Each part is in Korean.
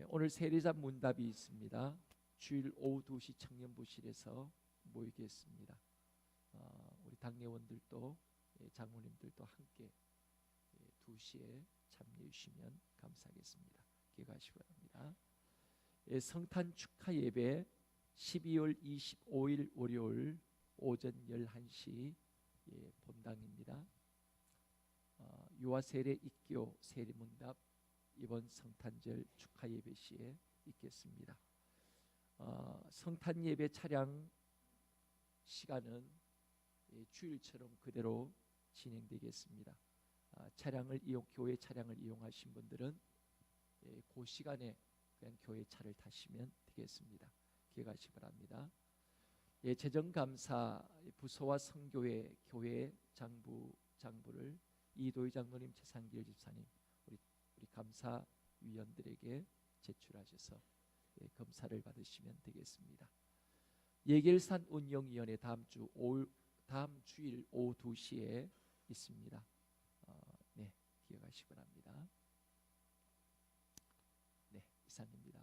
오늘 세례자 문답이 있습니다. 주일 오후 2시 청년부실에서 모이겠습니다. 우리 당회원들도 장로님들도 함께 2시에 참여해 주시면 감사하겠습니다. 기억하시기 바랍니다. 성탄 축하 예배 12월 25일 월요일 오전 11시 본당입니다. 유아 세례 입교 세례문답 이번 성탄절 축하 예배 시에 있겠습니다. 성탄 예배 차량 시간은 주일처럼 그대로 진행되겠습니다. 교회 차량을 이용하신 분들은 그 시간에 그냥 교회 차를 타시면 되겠습니다. 기억하시기 바랍니다. 재정감사 부서와 성교회 교회 장부를 이도희 장로님, 최상길 집사님, 우리 감사위원들에게 제출하셔서 검사를 받으시면 되겠습니다. 예결산 운영위원회 다음 주일 오후 2시에 있습니다. 기억하시기 바랍니다. 이상입니다.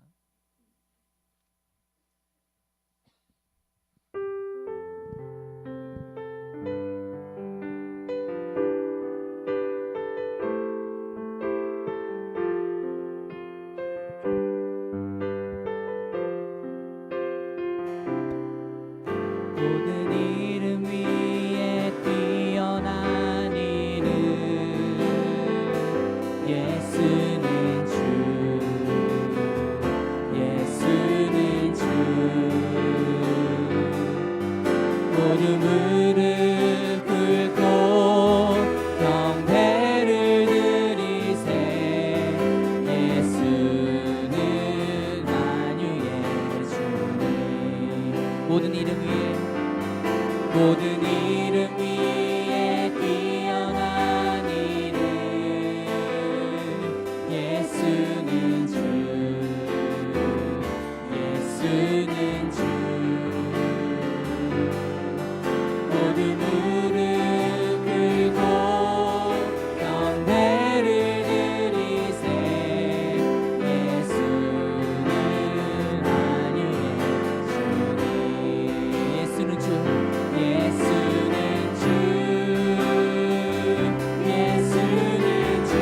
모든 이름 위에 뛰어난 이름 예수는 주 예수는 주 모든 무릎 꿇고 경배를 드리세 예수는 만유의 주님 모든 이름 위에 뛰어난 이름 예수는 주 예수는 주 모든 무릎 꿇고 경배를 드리세 예수는 만유의 주님 예수는 주 예수는 주 예수는 주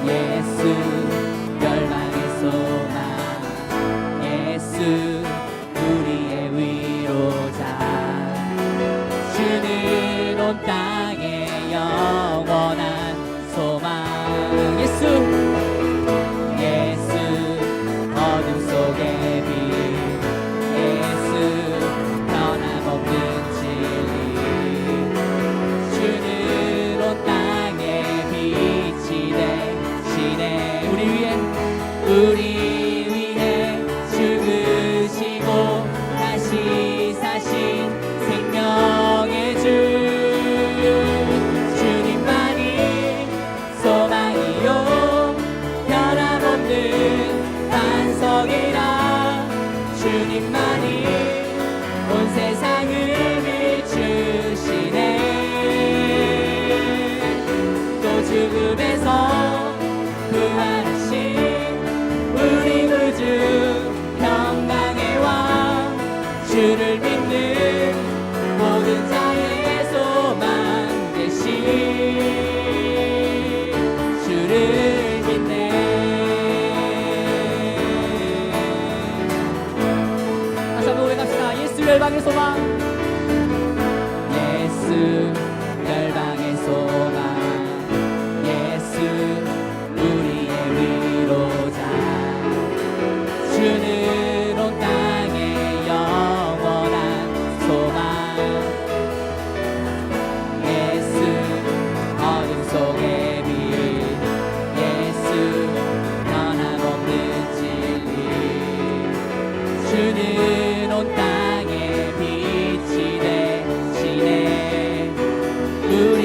예수 열방의 소망 예수 우리의 위로자 주는 온 땅의 영원한 소망 예수 어둠 속의 빛 예수 변함없는 진리 주는 온 땅의 빛이 되시네 우리 위해 죽으시고 다시 사신 생명의 주 주님만이 소망이요 변함없는 반석이라 주님만이 온 세상을 비추시네 또 죽음에서 부활하신 우리 구주 평강의 왕 주를 믿는 모든 자의 소망 되신 주를 믿네 다시 한번 고백합시다 예수 열방의 소망 예수 열방의 소망 예수 우리의 위로자 주는 온 땅의 영원한 소망 예수 어둠 속의 빛 예수 변함없는 진리 주는 온 땅의 빛이 되시네 우리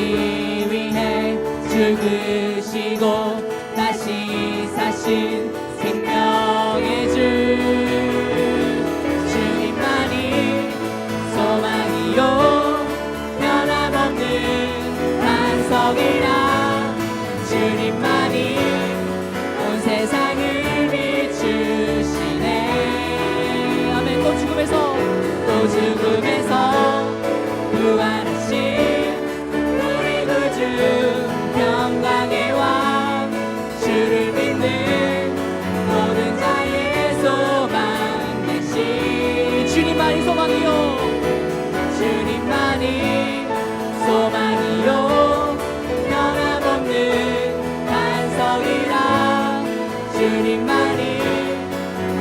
위해 죽으시고 다시 사신 생명의 주 주님만이 소망이요 변함없는 반석이라 주님만이 온 세상을 비추시네 아멘 또 죽음에서 부활하신 우리 구주 평강의 왕 주를 믿는 모든 자의 소망 되신 주님만이 소망이요 주님만이 소망이요 변함없는 반석이라 주님만이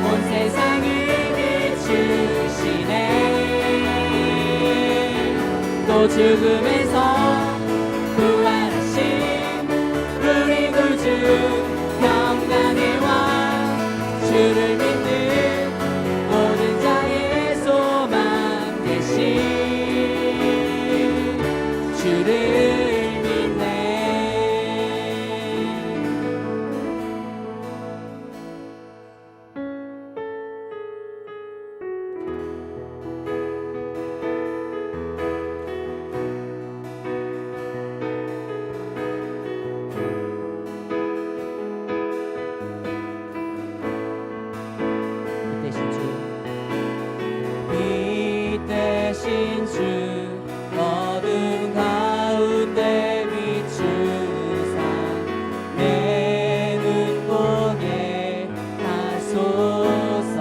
온 세상을 비추시네 또 죽음에서 부활하신 우리 구주 평강의 왕 주를 믿는 모든 자의 소망 되신 주를 믿네 빛 대신 주 어둠 가운데 비추사 내 눈 보게 하소서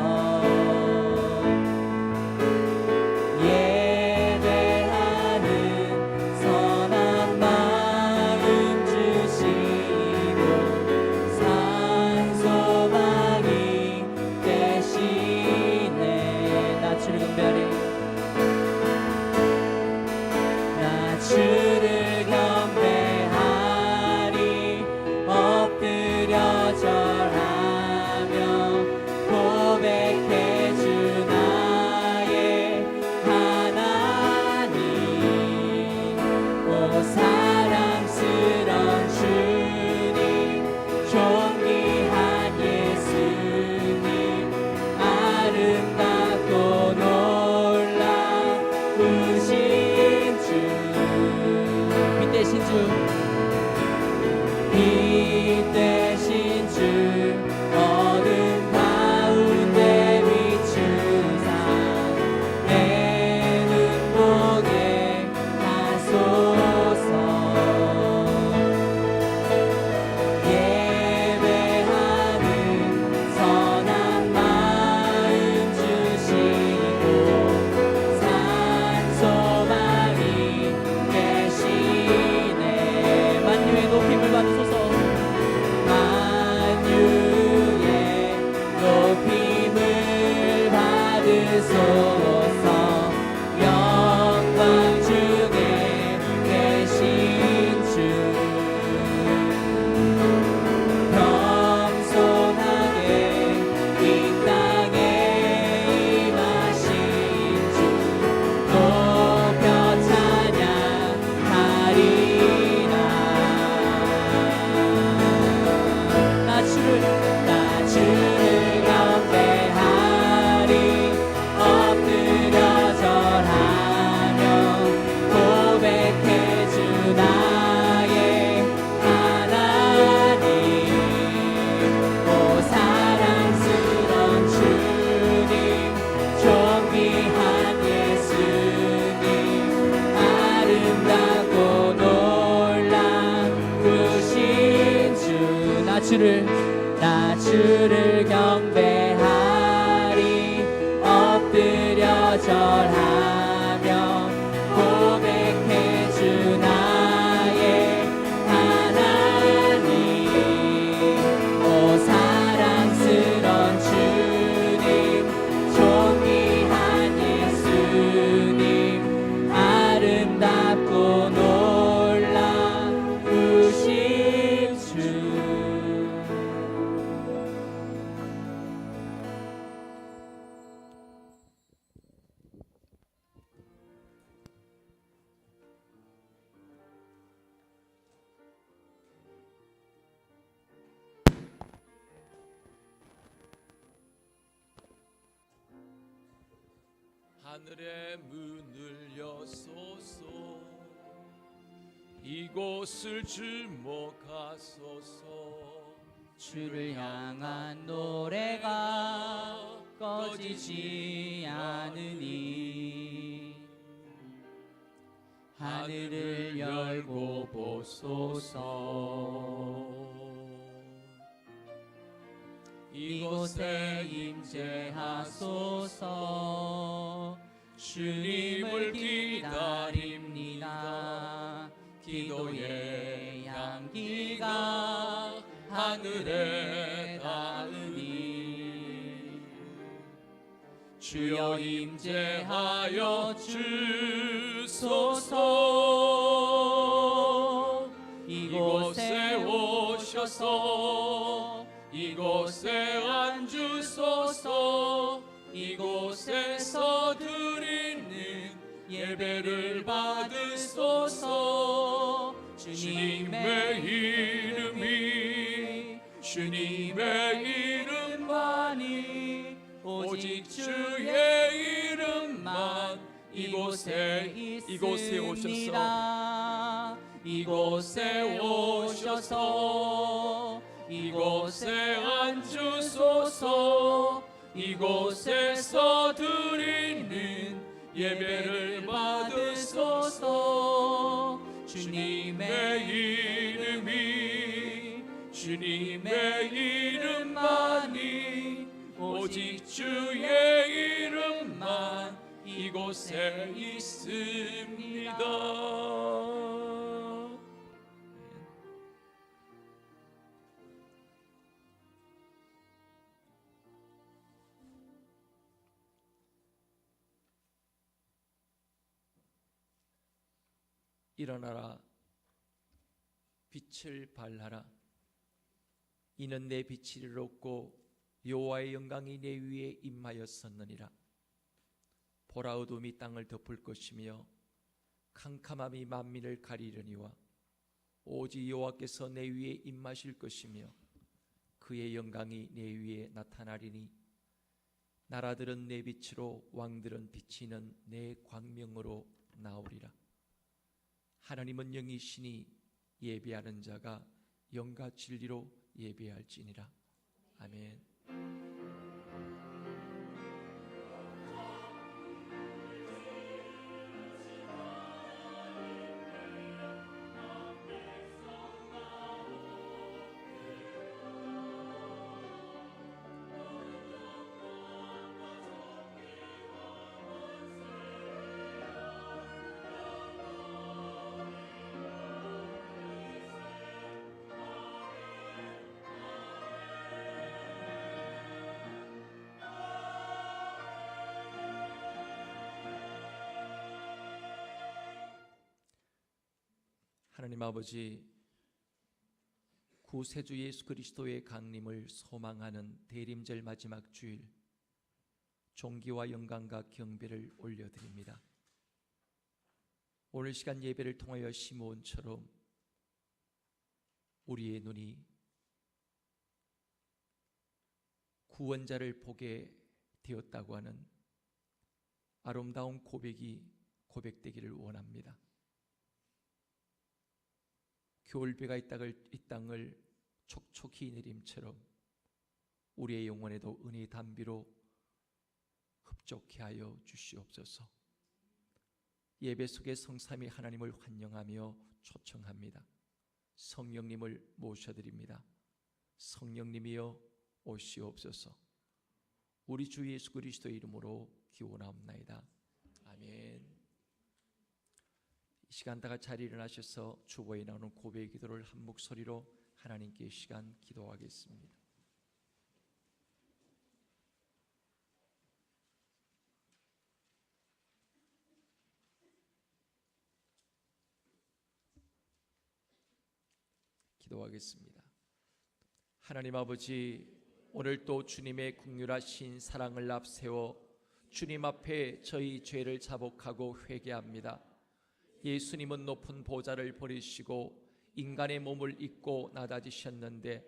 예배하는 선한 마음 주시고 산 소망이 되시네 나 주를 경배하리 나 주를 경배하리 엎드려 절하며 고백해 주 나의 하나님 오 사랑스런 주님 존귀한 예수님 아름답고 놀라우신 주 빛 대신 주 빛 대신 주 어둠 가운데 비추사 내 눈 보게 하소서 주를 경배하리. 엎드려 절하며 고백해 주 나의 하나님. 오 사랑스런 주님, 존귀한 예수님, 아름답고 놀라우신 주. 하늘의 문을 여소서. 이곳을 주목하소서. 주를 향한 노래가 꺼지지 않으니 하늘을 열고 보소서. 이곳에 임재하소서. 주님을 기다립니다. 기도의 향기가 하늘에 닿으니 주여 임재하여 주소서. 이곳에 오셔서 이곳에 앉으소서. 이곳에서 드리는 예배를 받으소서. 주님의 이름만이 오직 주의 이름만 이곳에 있습니다. 이곳에 오셔서 이곳에 앉으소서. 이곳에서 드리는 예배를 받으소서. 주님의 이름만이 오직 주의 이름만 이곳에 있습니다. 일어나라, 빛을 발하라. 이는 내 빛이 이롭고 여호와의 영광이 내 위에 임하였었느니라. 보라, 어둠이 땅을 덮을 것이며 캄캄함이 만민을 가리려니와 오직 여호와께서 내 위에 임하실 것이며 그의 영광이 내 위에 나타나리니 나라들은 내 빛으로 왕들은 비치는 내 광명으로 나오리라. 하나님은 영이시니 예배하는 자가 영과 진리로 예배할지니라. 아멘. 하나님 아버지, 구세주 예수 그리스도의 강림을 소망하는 대림절 마지막 주일, 존귀와 영광과 경배를 올려드립니다. 오늘 시간 예배를 통하여 시므온처럼 우리의 눈이 구원자를 보게 되었다고 하는 아름다운 고백이 고백되기를 원합니다. 겨울비가 이 땅을 촉촉히 내림처럼 우리의 영혼에도 은혜의 단비로 흡족해 하여 주시옵소서. 예배 속에 성삼위 하나님을 환영하며 초청합니다. 성령님을 모셔드립니다. 성령님이여 오시옵소서. 우리 주 예수 그리스도의 이름으로 기원하옵나이다. 아멘. 이 시간 다 같이 자리에 일어나셔서 주보에 나오는 고백의 기도를 한 목소리로 하나님께 이 시간 기도하겠습니다. 기도하겠습니다. 하나님 아버지, 오늘 또 주님의 긍휼하신 사랑을 앞세워 주님 앞에 저희 죄를 자복하고 회개합니다. 예수님은 높은 보좌를 버리시고 인간의 몸을 입고 낮아지셨는데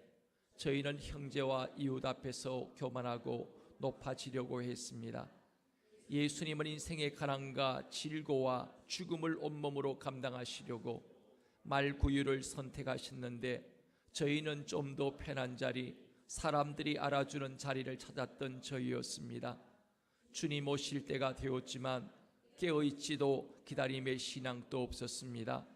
저희는 형제와 이웃 앞에서 교만하고 높아지려고 했습니다. 예수님은 인생의 가난과 질고와 죽음을 온몸으로 감당하시려고 말구유를 선택하셨는데 저희는 좀 더 편한 자리, 사람들이 알아주는 자리를 찾았던 저희였습니다. 주님 오실 때가 되었지만 깨어있지도 기다림의 신앙도 없었습니다.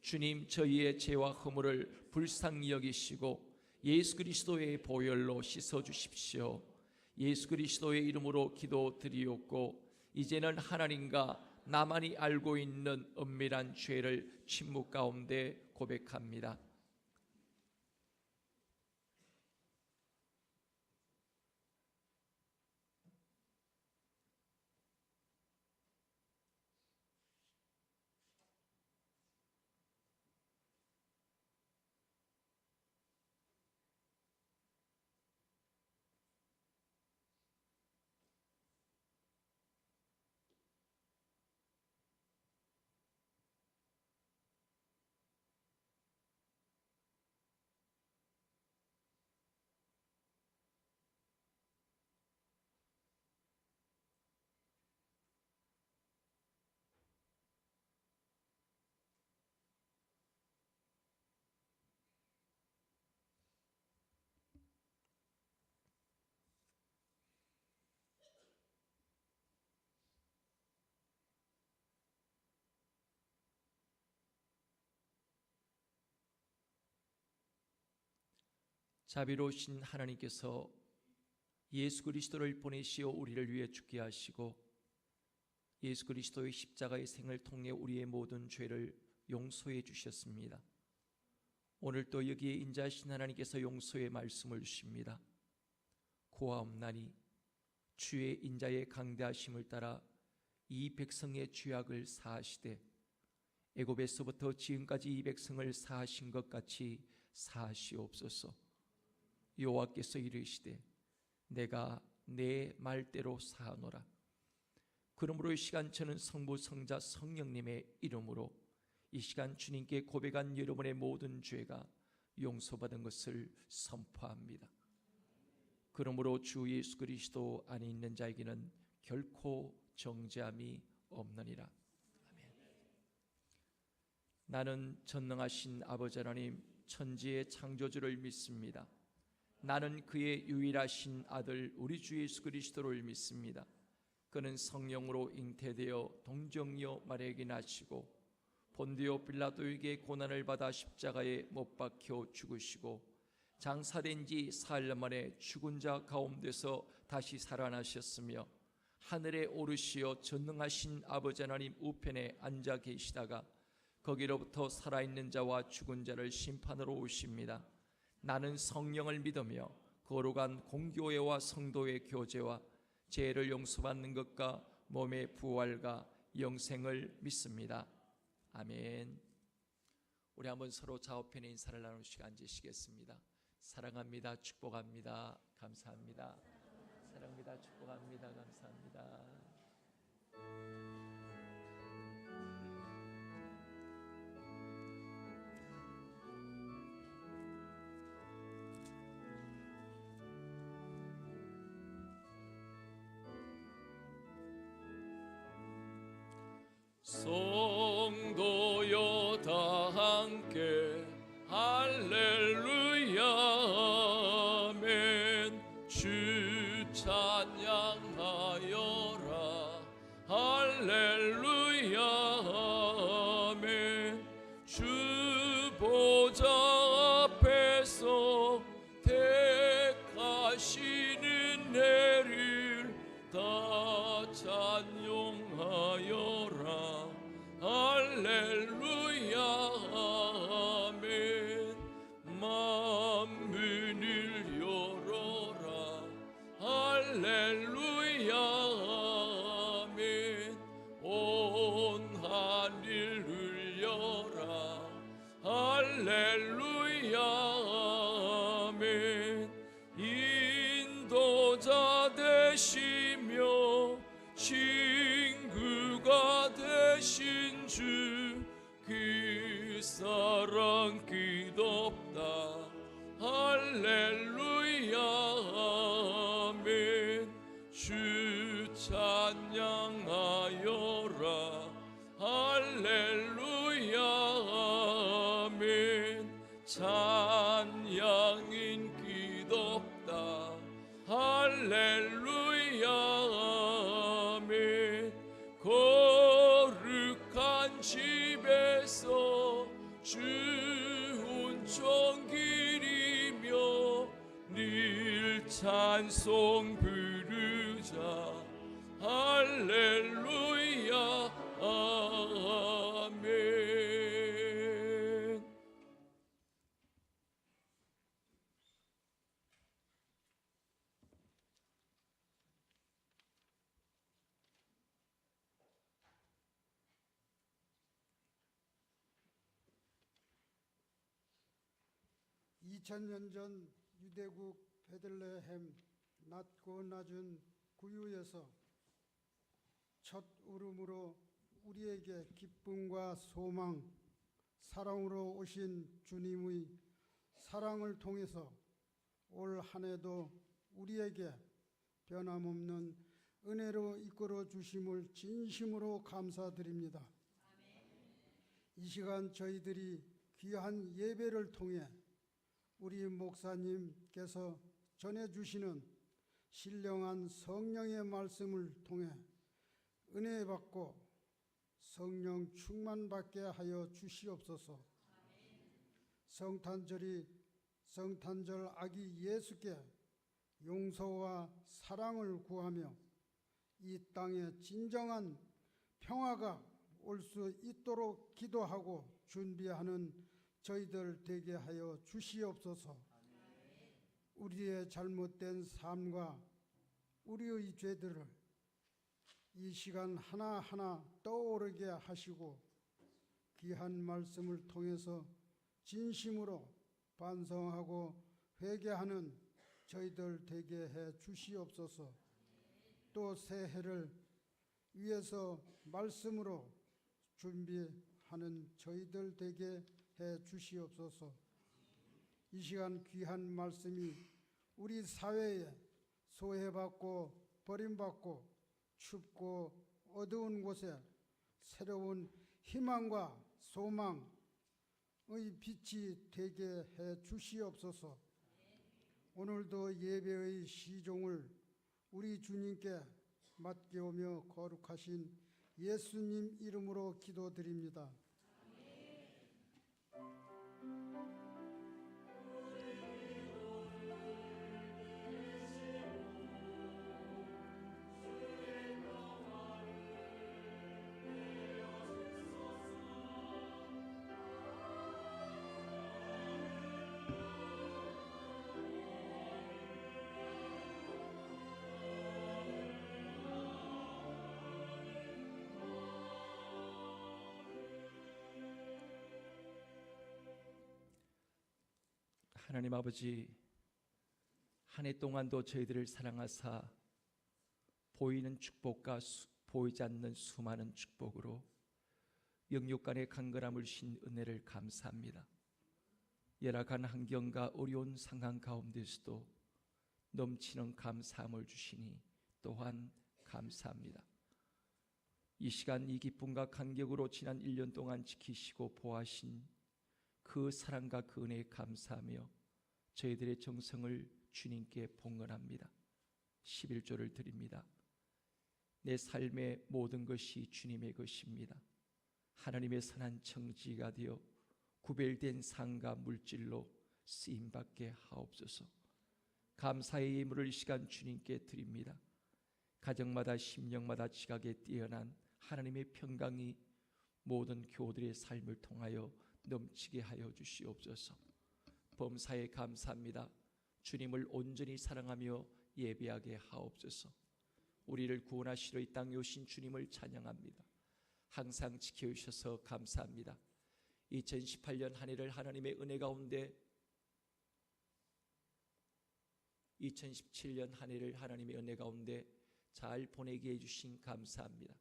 주님, 저희의 죄와 허물을 불쌍히 여기시고 예수 그리스도의 보혈로 씻어주십시오. 예수 그리스도의 이름으로 기도드리옵고 이제는 하나님과 나만이 알고 있는 은밀한 죄를 침묵 가운데 고백합니다. 자비로우신 하나님께서 예수 그리스도를 보내시어 우리를 위해 죽게 하시고 예수 그리스도의 십자가의 생을 통해 우리의 모든 죄를 용서해 주셨습니다. 오늘 또 여기에 인자하신 하나님께서 용서의 말씀을 주십니다. 고하옵나니 주의 인자의 강대하심을 따라 이 백성의 죄악을 사하시되 애굽에서부터 지금까지 이 백성을 사하신 것 같이 사하시옵소서. 여호와께서 이르시되 내가 내 말대로 사하노라. 그러므로 이 시간 저는 성부 성자 성령님의 이름으로 이 시간 주님께 고백한 여러분의 모든 죄가 용서받은 것을 선포합니다. 그러므로 주 예수 그리스도 안에 있는 자에게는 결코 정죄함이 없느니라. 아멘. 나는 전능하신 아버지 하나님 천지의 창조주를 믿습니다. 나는 그의 유일하신 아들 우리 주 예수 그리스도를 믿습니다. 그는 성령으로 잉태되어 동정녀 마리아에게 나시고 본디오 빌라도에게 고난을 받아 십자가에 못 박혀 죽으시고 장사된 지 사흘 만에 죽은 자 가운데서 다시 살아나셨으며 하늘에 오르시어 전능하신 아버지 하나님 우편에 앉아 계시다가 거기로부터 살아있는 자와 죽은 자를 심판으로 오십니다. 나는 성령을 믿으며 거룩한 공교회와 성도의 교제와 죄를 용서받는 것과 몸의 부활과 영생을 믿습니다. 아멘. 우리 한번 서로 좌우편에 인사를 나누는 시간 앉으시겠습니다. 사랑합니다. 축복합니다. 감사합니다. 사랑합니다. 축복합니다. 감사합니다. 성도여 다 함께 할렐루야 아멘. 주 찬양하여라 할렐루야 아멘. 주 보좌 앞에서 할렐루야 아멘. 인도자 되시며 친구가 되신 주 그 사랑 끝없다. 할렐루야 아멘. 주 찬양하여라. 할렐루야 아멘. 찬양인 끝없다. 할렐루야 아멘. 거룩한 집에서 주 온종 기리며 늘 찬송 부르자. 할렐루야 아멘. 2000년 전 유대국 베들레헴 낮고 낮은 구유에서 첫 울음으로 우리에게 기쁨과 소망, 사랑으로 오신 주님의 사랑을 통해서 올 한 해도 우리에게 변함없는 은혜로 이끌어 주심을 진심으로 감사드립니다. 이 시간 저희들이 귀한 예배를 통해 우리 목사님께서 전해주시는 신령한 성령의 말씀을 통해 은혜 받고 성령 충만받게 하여 주시옵소서. 성탄절 아기 예수께 용서와 사랑을 구하며 이 땅에 진정한 평화가 올 수 있도록 기도하고 준비하는 저희들 되게 하여 주시옵소서. 우리의 잘못된 삶과 우리의 죄들을 이 시간 하나하나 떠오르게 하시고 귀한 말씀을 통해서 진심으로 반성하고 회개하는 저희들 되게 해 주시옵소서. 또 새해를 위해서 말씀으로 준비하는 저희들 되게 해 주시옵소서. 이 시간 귀한 말씀이 우리 사회에 소외받고 버림받고 춥고 어두운 곳에 새로운 희망과 소망의 빛이 되게 해 주시옵소서. 오늘도 예배의 시종을 우리 주님께 맡겨오며 거룩하신 예수님 이름으로 기도드립니다. 하나님 아버지, 한 해 동안도 저희들을 사랑하사 보이는 축복과 보이지 않는 수많은 축복으로 영육간의 간절함을 신 은혜를 감사합니다. 열악한 환경과 어려운 상황 가운데서도 넘치는 감사함을 주시니 또한 감사합니다. 이 시간 이 기쁨과 감격으로 지난 1년 동안 지키시고 보호하신 그 사랑과 그 은혜에 감사하며 저희들의 정성을 주님께 봉헌합니다. 11조를 드립니다. 내 삶의 모든 것이 주님의 것입니다. 하나님의 선한 청지가 되어 구별된 상과 물질로 쓰임받게 하옵소서. 감사의 예물을 이 시간 주님께 드립니다. 가정마다 심령마다 지각에 뛰어난 하나님의 평강이 모든 교우들의 삶을 통하여 넘치게 하여 주시옵소서. 범사에 감사합니다. 주님을 온전히 사랑하며 예배하게 하옵소서. 우리를 구원하시러 이 땅에 오신 주님을 찬양합니다. 항상 지켜주셔서 감사합니다. 2018년 한 해를 하나님의 은혜 가운데 2017년 한 해를 하나님의 은혜 가운데 잘 보내게 해주신 감사합니다.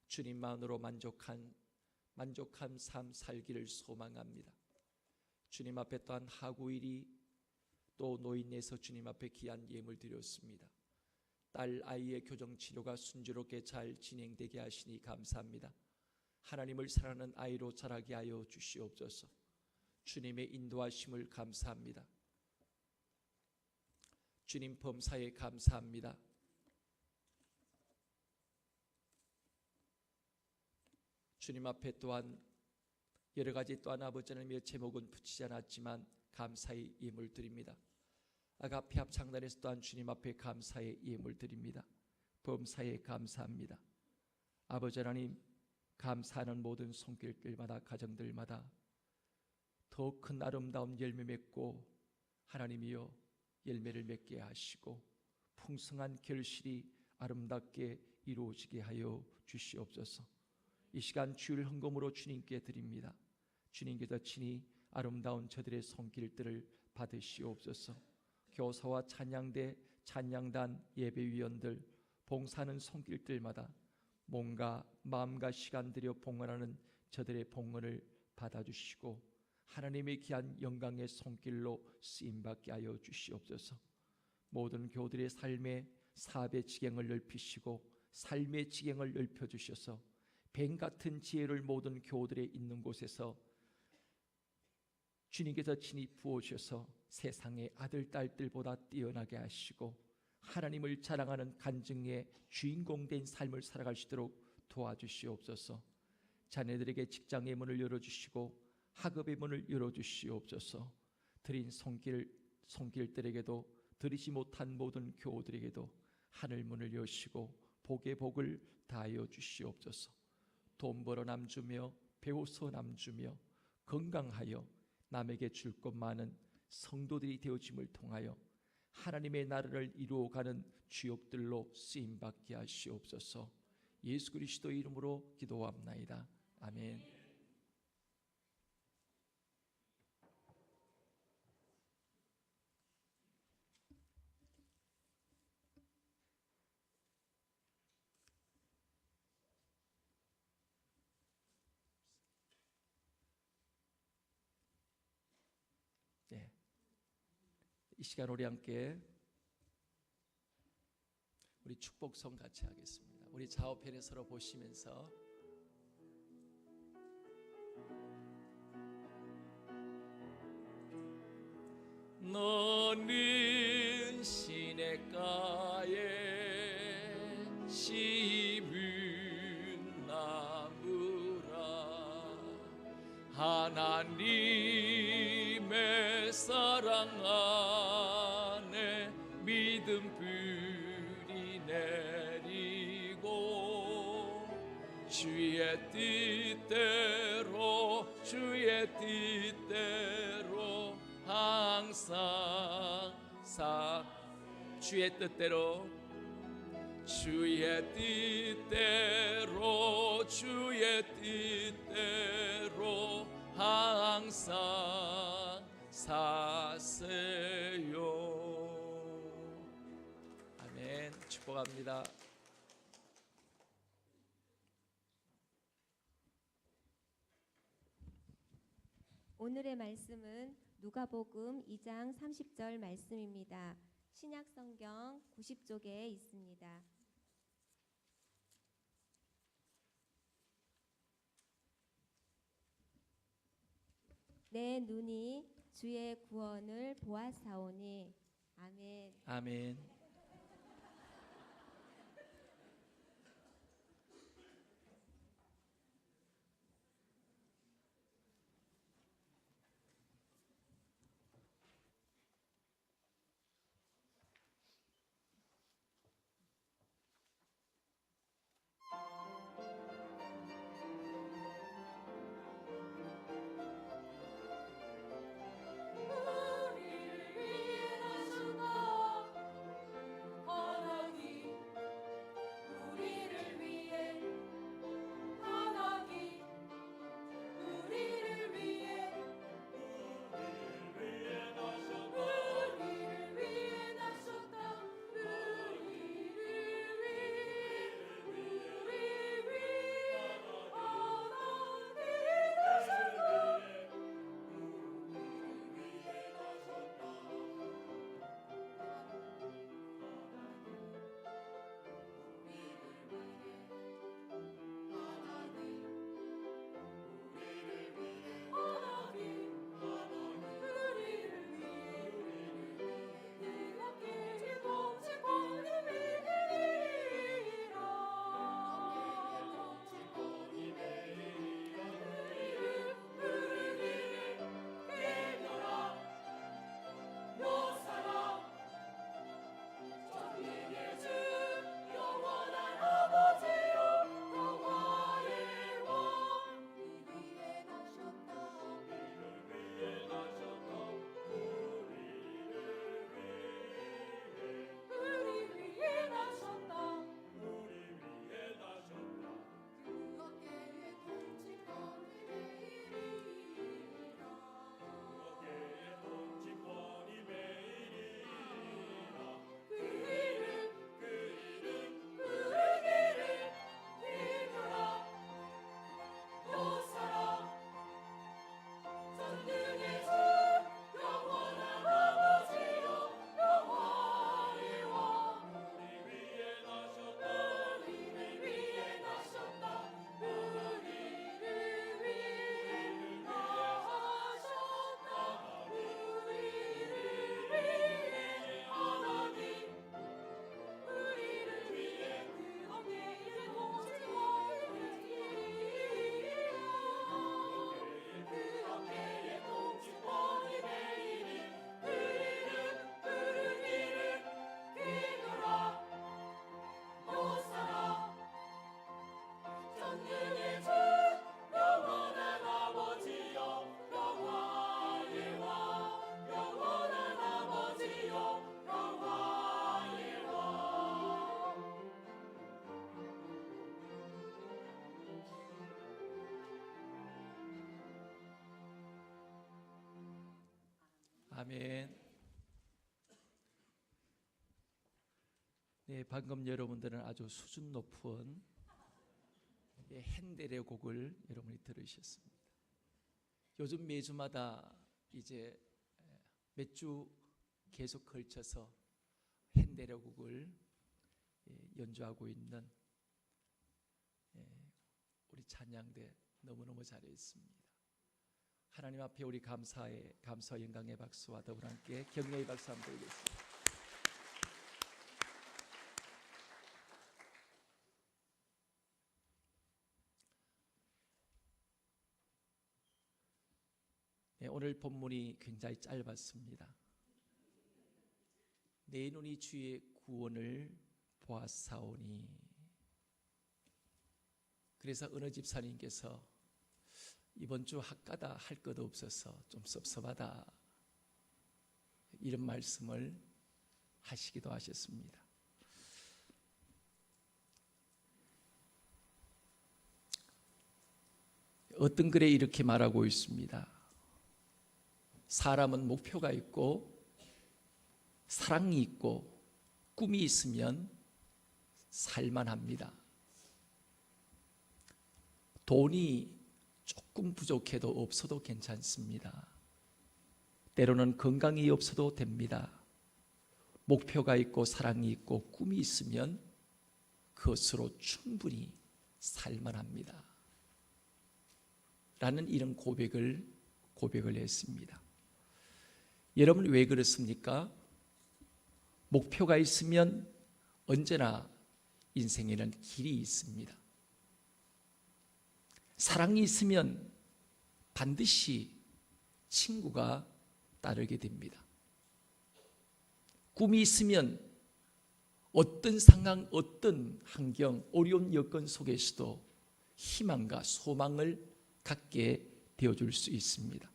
주님만으로 만족한 삶 살기를 소망합니다. 주님 앞에 또한 하구일이 또 노인네에서 주님 앞에 귀한 예물 드렸습니다. 딸 아이의 교정 치료가 순조롭게 잘 진행되게 하시니 감사합니다. 하나님을 사랑하는 아이로 자라게 하여 주시옵소서. 주님의 인도하심을 감사합니다. 주님 범사에 감사합니다. 주님 앞에 또한 여러 가지 또한 아버지 하나님의 제목은 붙이지 않았지만 감사의 예물 드립니다. 아가페 합창단에서 또한 주님 앞에 감사의 예물 드립니다. 범사에 감사합니다. 아버지 하나님, 감사하는 모든 손길들마다 가정들마다 더 큰 아름다운 열매 맺고 하나님이여 열매를 맺게 하시고 풍성한 결실이 아름답게 이루어지게 하여 주시옵소서. 이 시간 주일 헌금으로 주님께 드립니다. 주님께서 친히 아름다운 저들의 손길들을 받으시옵소서. 교사와 찬양대, 찬양단, 예배위원들, 봉사하는 손길들마다 몸과 마음과 시간 들여 봉헌하는 저들의 봉헌을 받아주시고 하나님의 귀한 영광의 손길로 쓰임받게 하여 주시옵소서. 모든 교우들의 삶의 사업의 지경을 넓히시고 삶의 지경을 넓혀주셔서 뱀 같은 지혜를 모든 교우들의 있는 곳에서 주님께서 친히 부어주셔서 세상의 아들, 딸들보다 뛰어나게 하시고 하나님을 자랑하는 간증의 주인공 된 삶을 살아갈 수 있도록 도와주시옵소서. 자녀들에게 직장의 문을 열어주시고 학업의 문을 열어주시옵소서. 드린 손길들에게도 드리지 못한 모든 교우들에게도 하늘 문을 여시고 복의 복을 다하여 주시옵소서. 돈 벌어 남주며 배워서 남주며 건강하여 남에게 줄 것 많은 성도들이 되어짐을 통하여 하나님의 나라를 이루어가는 주역들로 쓰임받게 하시옵소서. 예수 그리스도 이름으로 기도합나이다. 아멘. 네. 이 시간 우리 함께 우리 축복성 같이 하겠습니다. 우리 좌우편에 서로 보시면서 너는 시냇가에 심은 나무라 하나님의 사랑 안에 믿음 뿌리 내리고 주의 뜻대로 항상 주의 뜻대로 항상 사세요. 아멘. 축복합니다. 오늘의 말씀은 누가복음 2장 30절 말씀입니다. 신약성경 90쪽에 있습니다. 내 눈이 주의 구원을 보았사오니. 아멘. 아멘. 아멘. 네, 방금 여러분들은 아주 수준 높은 핸델의 곡을 여러분이 들으셨습니다. 요즘 매주마다 이제 몇 주 계속 걸쳐서 핸델의 곡을 연주하고 있는 우리 찬양대 너무너무 잘했습니다. 하나님 앞에 우리 감사와 영광의 박수와 더불어 함께 격려의 박수 한번 드리겠습니다. 네, 오늘 본문이 굉장히 짧았습니다. 내 눈이 주의 구원을 보았사오니. 그래서 어느 집사님께서 이번 주 학가다 할 것 없어서 좀 섭섭하다 이런 말씀을 하시기도 하셨습니다. 어떤 글에 이렇게 말하고 있습니다. 사람은 목표가 있고 사랑이 있고 꿈이 있으면 살만합니다. 돈이 조금 부족해도 없어도 괜찮습니다. 때로는 건강이 없어도 됩니다. 목표가 있고 사랑이 있고 꿈이 있으면 그것으로 충분히 살만합니다. 라는 이런 고백을 했습니다. 여러분 왜 그렇습니까? 목표가 있으면 언제나 인생에는 길이 있습니다. 사랑이 있으면 반드시 친구가 따르게 됩니다. 꿈이 있으면 어떤 상황, 어떤 환경, 어려운 여건 속에서도 희망과 소망을 갖게 되어줄 수 있습니다.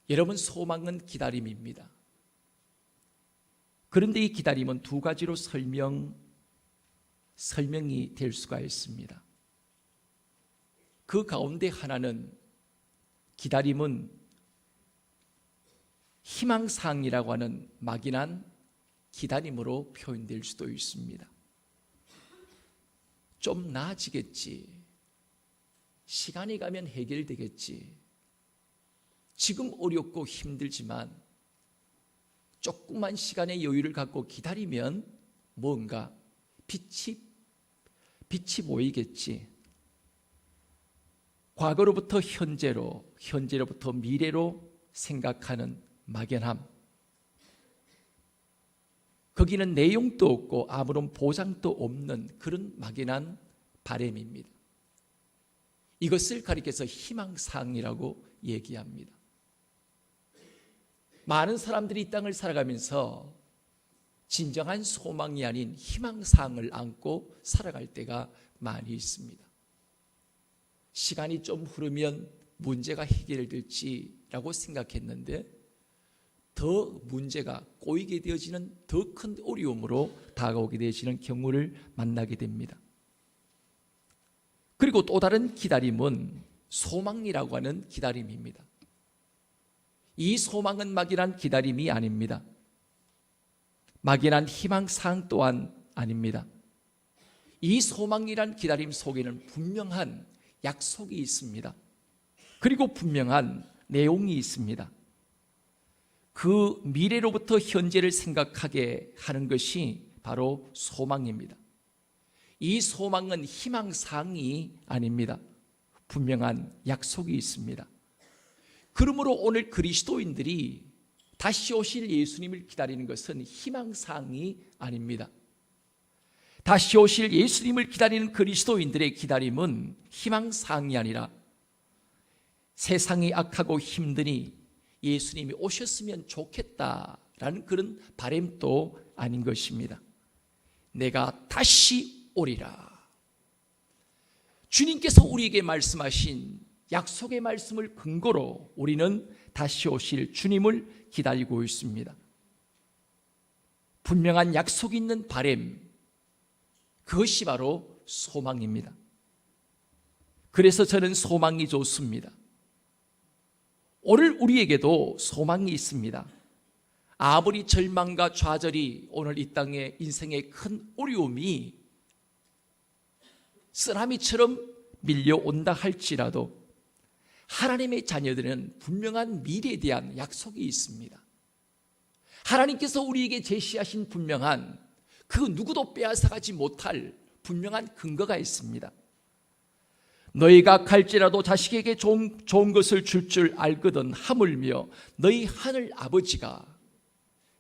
여러분, 소망은 기다림입니다. 그런데 이 기다림은 두 가지로 설명이 될 수가 있습니다. 그 가운데 하나는 기다림은 희망사항이라고 하는 막연한 기다림으로 표현될 수도 있습니다. 좀 나아지겠지. 시간이 가면 해결되겠지. 지금 어렵고 힘들지만 조금만 시간의 여유를 갖고 기다리면 뭔가 빛이 보이겠지. 과거로부터 현재로, 현재로부터 미래로 생각하는 막연함. 거기는 내용도 없고 아무런 보장도 없는 그런 막연한 바람입니다. 이것을 가리켜서 희망사항이라고 얘기합니다. 많은 사람들이 이 땅을 살아가면서 진정한 소망이 아닌 희망사항을 안고 살아갈 때가 많이 있습니다. 시간이 좀 흐르면 문제가 해결될지라고 생각했는데 더 문제가 꼬이게 되어지는 더 큰 어려움으로 다가오게 되어지는 경우를 만나게 됩니다. 그리고 또 다른 기다림은 소망이라고 하는 기다림입니다. 이 소망은 막연한 기다림이 아닙니다. 막연한 희망사항 또한 아닙니다. 이 소망이란 기다림 속에는 분명한 약속이 있습니다. 그리고 분명한 내용이 있습니다. 그 미래로부터 현재를 생각하게 하는 것이 바로 소망입니다. 이 소망은 희망사항이 아닙니다. 분명한 약속이 있습니다. 그러므로 오늘 그리스도인들이 다시 오실 예수님을 기다리는 것은 희망사항이 아닙니다. 다시 오실 예수님을 기다리는 그리스도인들의 기다림은 희망사항이 아니라 세상이 악하고 힘드니 예수님이 오셨으면 좋겠다라는 그런 바람도 아닌 것입니다. 내가 다시 오리라. 주님께서 우리에게 말씀하신 약속의 말씀을 근거로 우리는 다시 오실 주님을 기다리고 있습니다. 분명한 약속이 있는 바람, 그것이 바로 소망입니다. 그래서 저는 소망이 좋습니다. 오늘 우리에게도 소망이 있습니다. 아무리 절망과 좌절이 오늘 이 땅에 인생의 큰 어려움이 쓰나미처럼 밀려온다 할지라도 하나님의 자녀들은 분명한 미래에 대한 약속이 있습니다. 하나님께서 우리에게 제시하신 분명한 그 누구도 빼앗아가지 못할 분명한 근거가 있습니다. 너희가 갈지라도 자식에게 좋은 것을 줄 알거든 하물며 너희 하늘 아버지가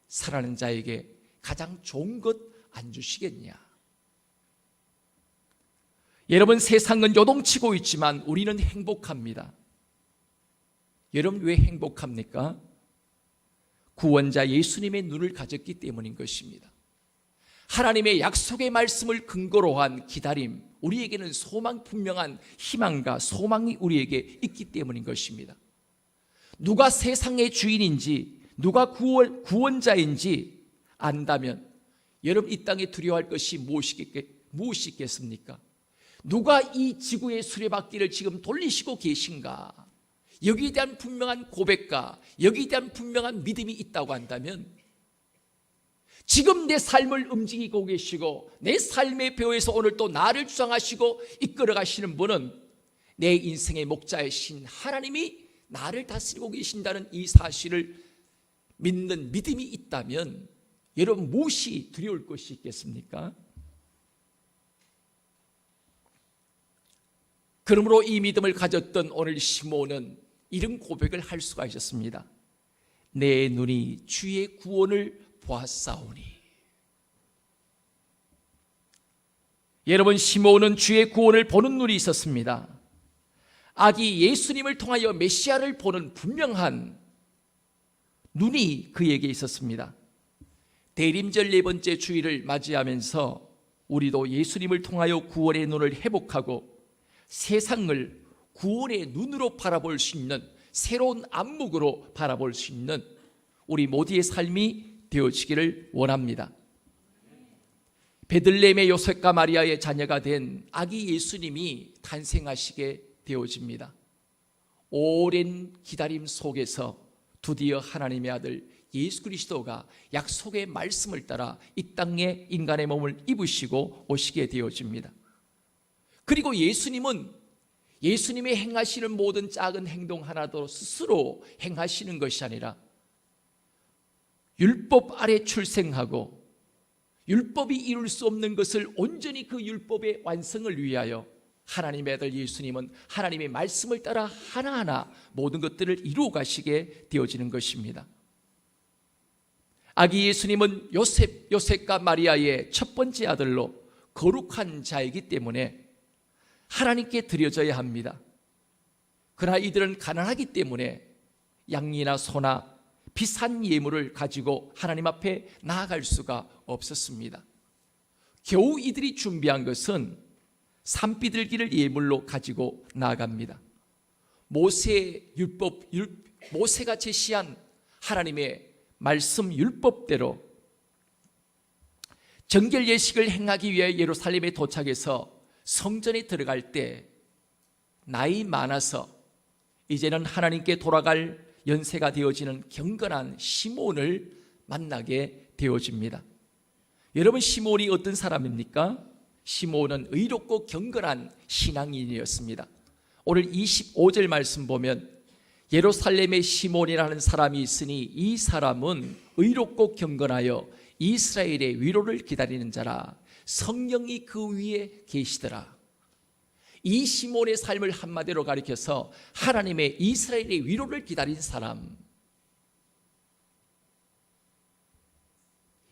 사랑하는 자에게 가장 좋은 것 안 주시겠냐. 여러분, 세상은 요동치고 있지만 우리는 행복합니다. 여러분, 왜 행복합니까? 구원자 예수님의 눈을 가졌기 때문인 것입니다. 하나님의 약속의 말씀을 근거로 한 기다림, 우리에게는 소망 분명한 희망과 소망이 우리에게 있기 때문인 것입니다. 누가 세상의 주인인지, 누가 구원자인지 안다면 여러분, 이 땅에 두려워할 것이 무엇이 있겠습니까? 누가 이 지구의 수레바퀴를 지금 돌리시고 계신가? 여기에 대한 분명한 고백과 여기에 대한 분명한 믿음이 있다고 한다면 지금 내 삶을 움직이고 계시고 내 삶의 배후에서 오늘 또 나를 주장하시고 이끌어 가시는 분은 내 인생의 목자이신 하나님이 나를 다스리고 계신다는 이 사실을 믿는 믿음이 있다면 여러분, 무엇이 두려울 것이 있겠습니까? 그러므로 이 믿음을 가졌던 오늘 시므온은 이런 고백을 할 수가 있었습니다. 내 눈이 주의 구원을 보았사오니. 여러분, 시므온은 주의 구원을 보는 눈이 있었습니다. 아기 예수님을 통하여 메시아를 보는 분명한 눈이 그에게 있었습니다. 대림절 4번째 주일을 맞이하면서 우리도 예수님을 통하여 구원의 눈을 회복하고 세상을 구원의 눈으로 바라볼 수 있는 새로운 안목으로 바라볼 수 있는 우리 모두의 삶이 되어지기를 원합니다. 베들레헴의 요셉과 마리아의 자녀가 된 아기 예수님이 탄생하시게 되어집니다. 오랜 기다림 속에서 드디어 하나님의 아들 예수 그리스도가 약속의 말씀을 따라 이 땅에 인간의 몸을 입으시고 오시게 되어집니다. 그리고 예수님은 예수님의 행하시는 모든 작은 행동 하나도 스스로 행하시는 것이 아니라 율법 아래 출생하고 율법이 이룰 수 없는 것을 온전히 그 율법의 완성을 위하여 하나님의 아들 예수님은 하나님의 말씀을 따라 하나하나 모든 것들을 이루어 가시게 되어지는 것입니다. 아기 예수님은 요셉과 마리아의 첫 번째 아들로 거룩한 자이기 때문에 하나님께 드려져야 합니다. 그러나 이들은 가난하기 때문에 양이나 소나 비싼 예물을 가지고 하나님 앞에 나아갈 수가 없었습니다. 겨우 이들이 준비한 것은 산비둘기를 예물로 가지고 나아갑니다. 모세가 제시한 하나님의 말씀 율법대로 정결 예식을 행하기 위해 예루살렘에 도착해서 성전에 들어갈 때 나이 많아서 이제는 하나님께 돌아갈 연세가 되어지는 경건한 시므온을 만나게 되어집니다. 여러분, 시므온이 어떤 사람입니까? 시므온은 의롭고 경건한 신앙인이었습니다. 오늘 25절 말씀 보면 예루살렘에 시므온이라는 사람이 있으니 이 사람은 의롭고 경건하여 이스라엘의 위로를 기다리는 자라. 성령이 그 위에 계시더라. 이 시므온의 삶을 한마디로 가리켜서 하나님의 이스라엘의 위로를 기다린 사람,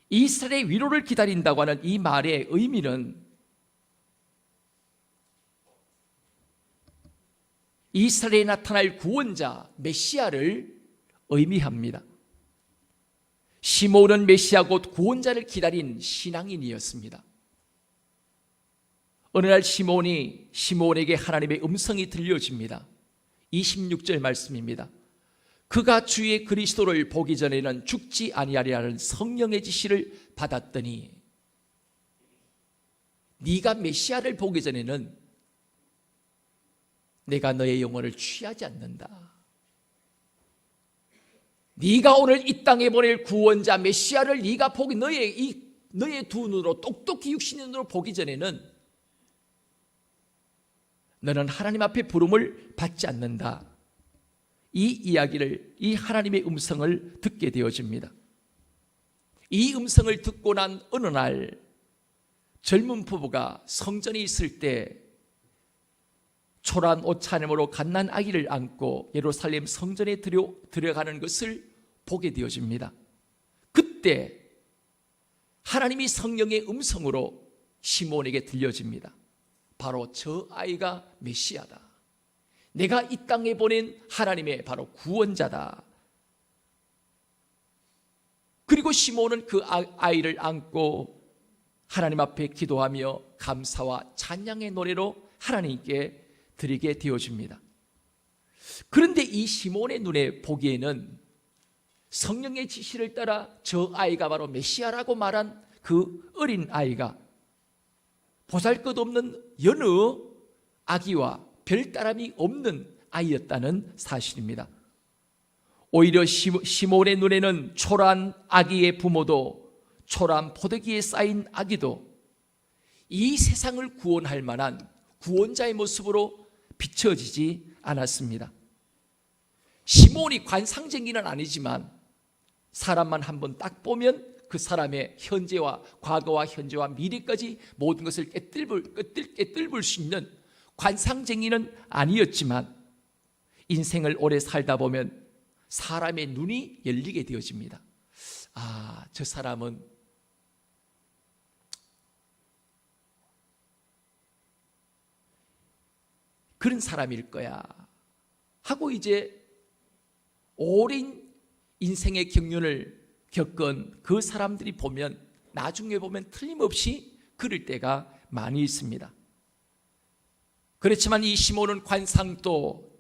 이스라엘의 위로를 기다린다고 하는 이 말의 의미는 이스라엘에 나타날 구원자 메시아를 의미합니다. 시므온은 메시아 곧 구원자를 기다린 신앙인이었습니다. 어느 날 시므온에게 하나님의 음성이 들려집니다. 26절 말씀입니다. 그가 주의 그리스도를 보기 전에는 죽지 아니하리라는 성령의 지시를 받았더니 네가 메시아를 보기 전에는 내가 너의 영혼을 취하지 않는다. 네가 오늘 이 땅에 보낼 구원자 메시아를 네가 보기 너의 두 눈으로 똑똑히 육신의 눈으로 보기 전에는 너는 하나님 앞에 부름을 받지 않는다. 이 이야기를, 이 하나님의 음성을 듣게 되어집니다. 이 음성을 듣고 난 어느 날 젊은 부부가 성전에 있을 때 초라한 옷차림으로 갓난 아기를 안고 예루살렘 성전에 들어가는 것을 보게 되어집니다. 그때 하나님이 성령의 음성으로 시몬에게 들려집니다. 바로 저 아이가 메시아다. 내가 이 땅에 보낸 하나님의 바로 구원자다. 그리고 시몬은 그 아이를 안고 하나님 앞에 기도하며 감사와 찬양의 노래로 하나님께 드리게 되어집니다. 그런데 이 시몬의 눈에 보기에는 성령의 지시를 따라 저 아이가 바로 메시아라고 말한 그 어린 아이가 보잘것없는 여느 아기와 별다름이 없는 아이였다는 사실입니다. 오히려 시몬의 눈에는 초라한 아기의 부모도 초라한 포도기에 쌓인 아기도 이 세상을 구원할 만한 구원자의 모습으로 비춰지지 않았습니다. 시몬이 관상쟁이는 아니지만 사람만 한번 딱 보면 그 사람의 현재와 과거와 현재와 미래까지 모든 것을 꿰뚫을 수 있는 관상쟁이는 아니었지만 인생을 오래 살다 보면 사람의 눈이 열리게 되어집니다. 아, 저 사람은 그런 사람일 거야 하고 이제 오랜 인생의 경륜을 겪은 그 사람들이 보면 나중에 보면 틀림없이 그럴 때가 많이 있습니다. 그렇지만 이 시몬은 관상도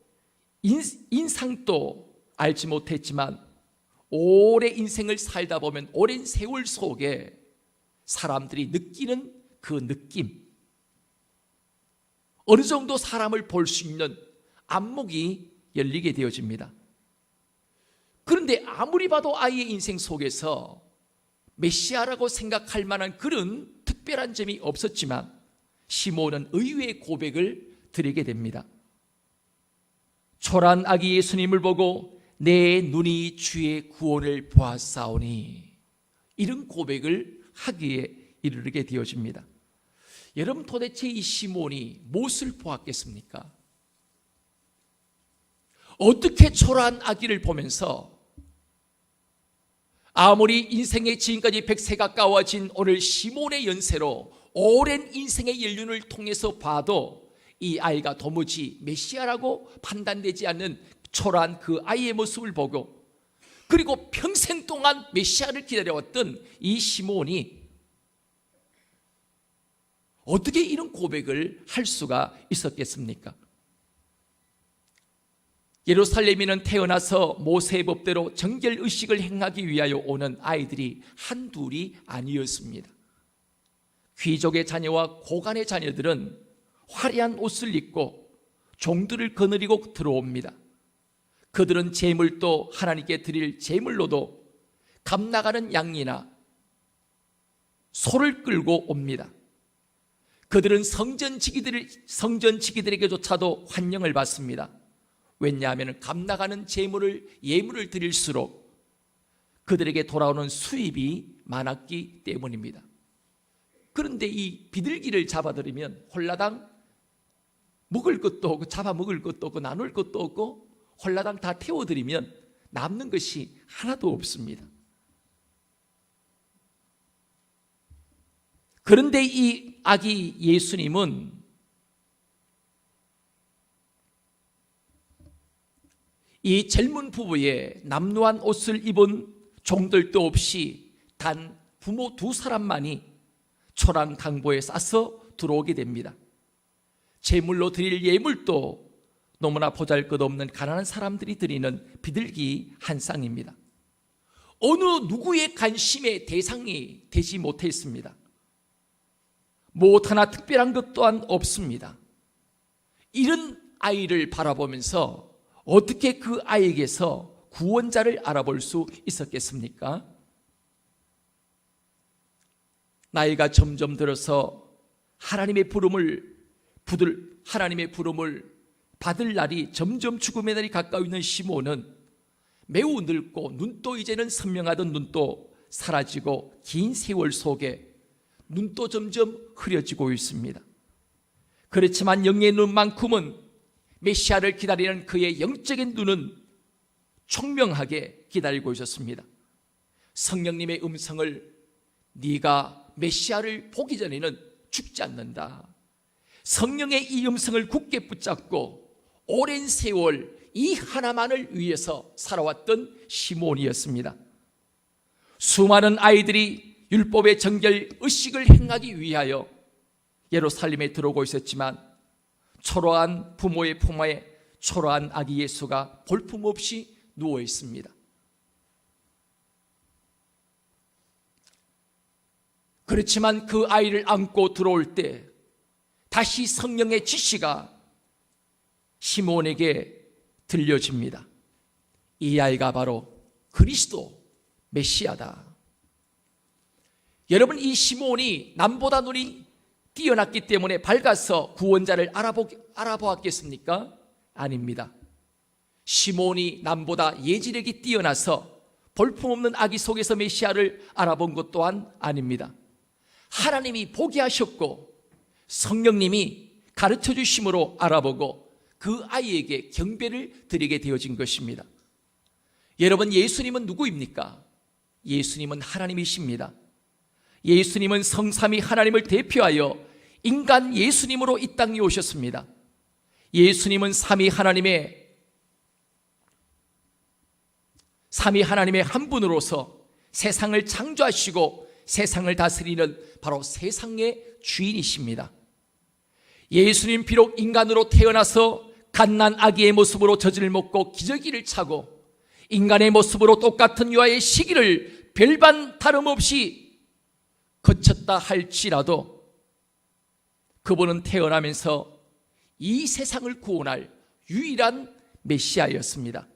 인상도 알지 못했지만 오래 인생을 살다 보면 오랜 세월 속에 사람들이 느끼는 그 느낌, 어느 정도 사람을 볼 수 있는 안목이 열리게 되어집니다. 그런데 아무리 봐도 아이의 인생 속에서 메시아라고 생각할 만한 그런 특별한 점이 없었지만 시몬은 의외의 고백을 드리게 됩니다. 초라한 아기 예수님을 보고 내 눈이 주의 구원을 보았사오니, 이런 고백을 하기에 이르게 되어집니다. 여러분, 도대체 이 시몬이 무엇을 보았겠습니까? 어떻게 초라한 아기를 보면서 아무리 인생의 지금까지 100세 가까워진 오늘 시몬의 연세로 오랜 인생의 연륜을 통해서 봐도 이 아이가 도무지 메시아라고 판단되지 않는 초라한 그 아이의 모습을 보고, 그리고 평생 동안 메시아를 기다려왔던 이 시몬이 어떻게 이런 고백을 할 수가 있었겠습니까? 예루살렘에는 태어나서 모세의 법대로 정결의식을 행하기 위하여 오는 아이들이 한둘이 아니었습니다. 귀족의 자녀와 고관의 자녀들은 화려한 옷을 입고 종들을 거느리고 들어옵니다. 그들은 제물도 하나님께 드릴 제물로도 감나가는 양이나 소를 끌고 옵니다. 그들은 성전지기들에게조차도 환영을 받습니다. 왜냐하면 감나가는 예물을 드릴수록 그들에게 돌아오는 수입이 많았기 때문입니다. 그런데 이 비둘기를 잡아들이면 홀라당 먹을 것도 없고 잡아먹을 것도 없고 나눌 것도 없고 홀라당 다 태워드리면 남는 것이 하나도 없습니다. 그런데 이 아기 예수님은 이 젊은 부부의 남루한 옷을 입은 종들도 없이 단 부모 두 사람만이 초라한 강보에 싸서 들어오게 됩니다. 제물로 드릴 예물도 너무나 보잘것없는 가난한 사람들이 드리는 비둘기 한 쌍입니다. 어느 누구의 관심의 대상이 되지 못했습니다. 무엇 하나 특별한 것 또한 없습니다. 이런 아이를 바라보면서 어떻게 그 아이에게서 구원자를 알아볼 수 있었겠습니까? 나이가 점점 들어서 하나님의 부름을 받을 날이 점점 죽음의 날이 가까이 있는 시몬은 매우 늙고 눈도 이제는 선명하던 눈도 사라지고 긴 세월 속에 눈도 점점 흐려지고 있습니다. 그렇지만 영의 눈만큼은 메시아를 기다리는 그의 영적인 눈은 총명하게 기다리고 있었습니다. 성령님의 음성을 네가 메시아를 보기 전에는 죽지 않는다. 성령의 이 음성을 굳게 붙잡고 오랜 세월 이 하나만을 위해서 살아왔던 시몬이었습니다. 수많은 아이들이 율법의 정결 의식을 행하기 위하여 예루살렘에 들어오고 있었지만 초라한 부모의 품에 초라한 아기 예수가 볼품없이 누워 있습니다. 그렇지만 그 아이를 안고 들어올 때 다시 성령의 지시가 시몬에게 들려집니다. 이 아이가 바로 그리스도 메시아다. 여러분, 이 시몬이 남보다 눈이 뛰어났기 때문에 밝아서 구원자를 알아보았겠습니까? 아닙니다. 시몬이 남보다 예지력이 뛰어나서 볼품없는 아기 속에서 메시아를 알아본 것 또한 아닙니다. 하나님이 보게 하셨고 성령님이 가르쳐 주심으로 알아보고 그 아이에게 경배를 드리게 되어진 것입니다. 여러분, 예수님은 누구입니까? 예수님은 하나님이십니다. 예수님은 성삼위 하나님을 대표하여 인간 예수님으로 이 땅에 오셨습니다. 예수님은 삼위 하나님의 한 분으로서 세상을 창조하시고 세상을 다스리는 바로 세상의 주인이십니다. 예수님 비록 인간으로 태어나서 갓난 아기의 모습으로 젖을 먹고 기저귀를 차고 인간의 모습으로 똑같은 유아의 시기를 별반 다름없이 거쳤다 할지라도 그분은 태어나면서 이 세상을 구원할 유일한 메시아였습니다.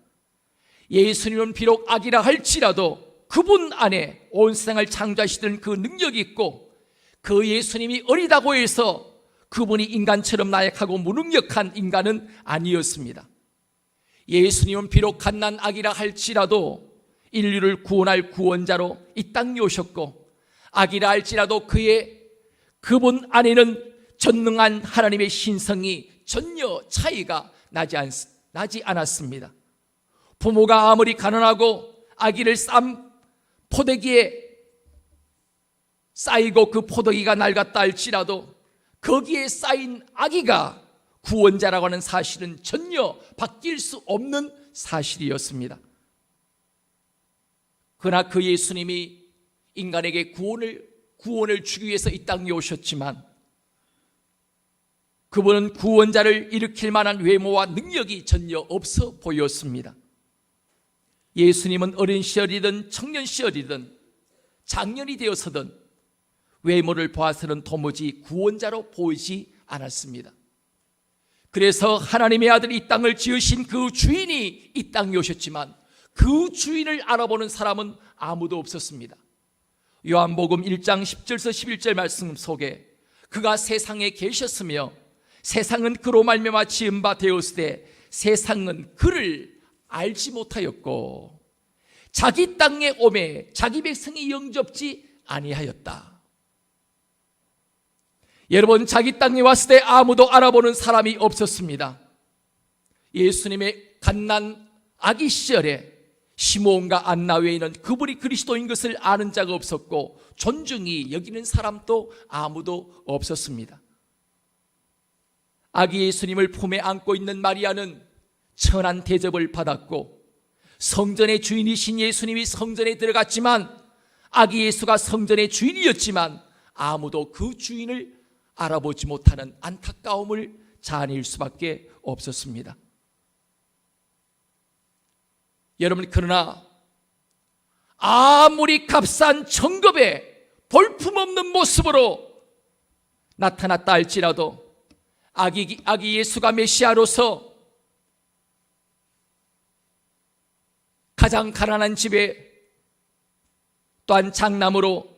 예수님은 비록 아기라 할지라도 그분 안에 온 세상을 창조하시던 그 능력이 있고 그 예수님이 어리다고 해서 그분이 인간처럼 나약하고 무능력한 인간은 아니었습니다. 예수님은 비록 갓난 아기라 할지라도 인류를 구원할 구원자로 이 땅에 오셨고 아기라 할지라도 그분 안에는 전능한 하나님의 신성이 전혀 차이가 나지 않았습니다. 부모가 아무리 가난하고 아기를 싼 포대기에 쌓이고 그 포대기가 낡았다 할지라도 거기에 쌓인 아기가 구원자라고 하는 사실은 전혀 바뀔 수 없는 사실이었습니다. 그러나 그 예수님이 인간에게 구원을 주기 위해서 이 땅에 오셨지만 그분은 구원자를 일으킬 만한 외모와 능력이 전혀 없어 보였습니다. 예수님은 어린 시절이든 청년 시절이든 장년이 되어서든 외모를 보아서는 도무지 구원자로 보이지 않았습니다. 그래서 하나님의 아들이 이 땅을 지으신 그 주인이 이 땅에 오셨지만 그 주인을 알아보는 사람은 아무도 없었습니다. 요한복음 1장 10절에서 11절 말씀 속에 그가 세상에 계셨으며 세상은 그로 말미암아 지은 바 되었으되 세상은 그를 알지 못하였고 자기 땅에 오매 자기 백성이 영접지 아니하였다. 여러분, 자기 땅에 왔을 때 아무도 알아보는 사람이 없었습니다. 예수님의 갓난 아기 시절에 시몬과 안나 외에는 그분이 그리스도인 것을 아는 자가 없었고 존중이 여기는 사람도 아무도 없었습니다. 아기 예수님을 품에 안고 있는 마리아는 천한 대접을 받았고 성전의 주인이신 예수님이 성전에 들어갔지만 아기 예수가 성전의 주인이었지만 아무도 그 주인을 알아보지 못하는 안타까움을 자아낼 수밖에 없었습니다. 여러분, 그러나 아무리 값싼 정급에 볼품없는 모습으로 나타났다 할지라도 아기 예수가 메시아로서 가장 가난한 집에 또한 장남으로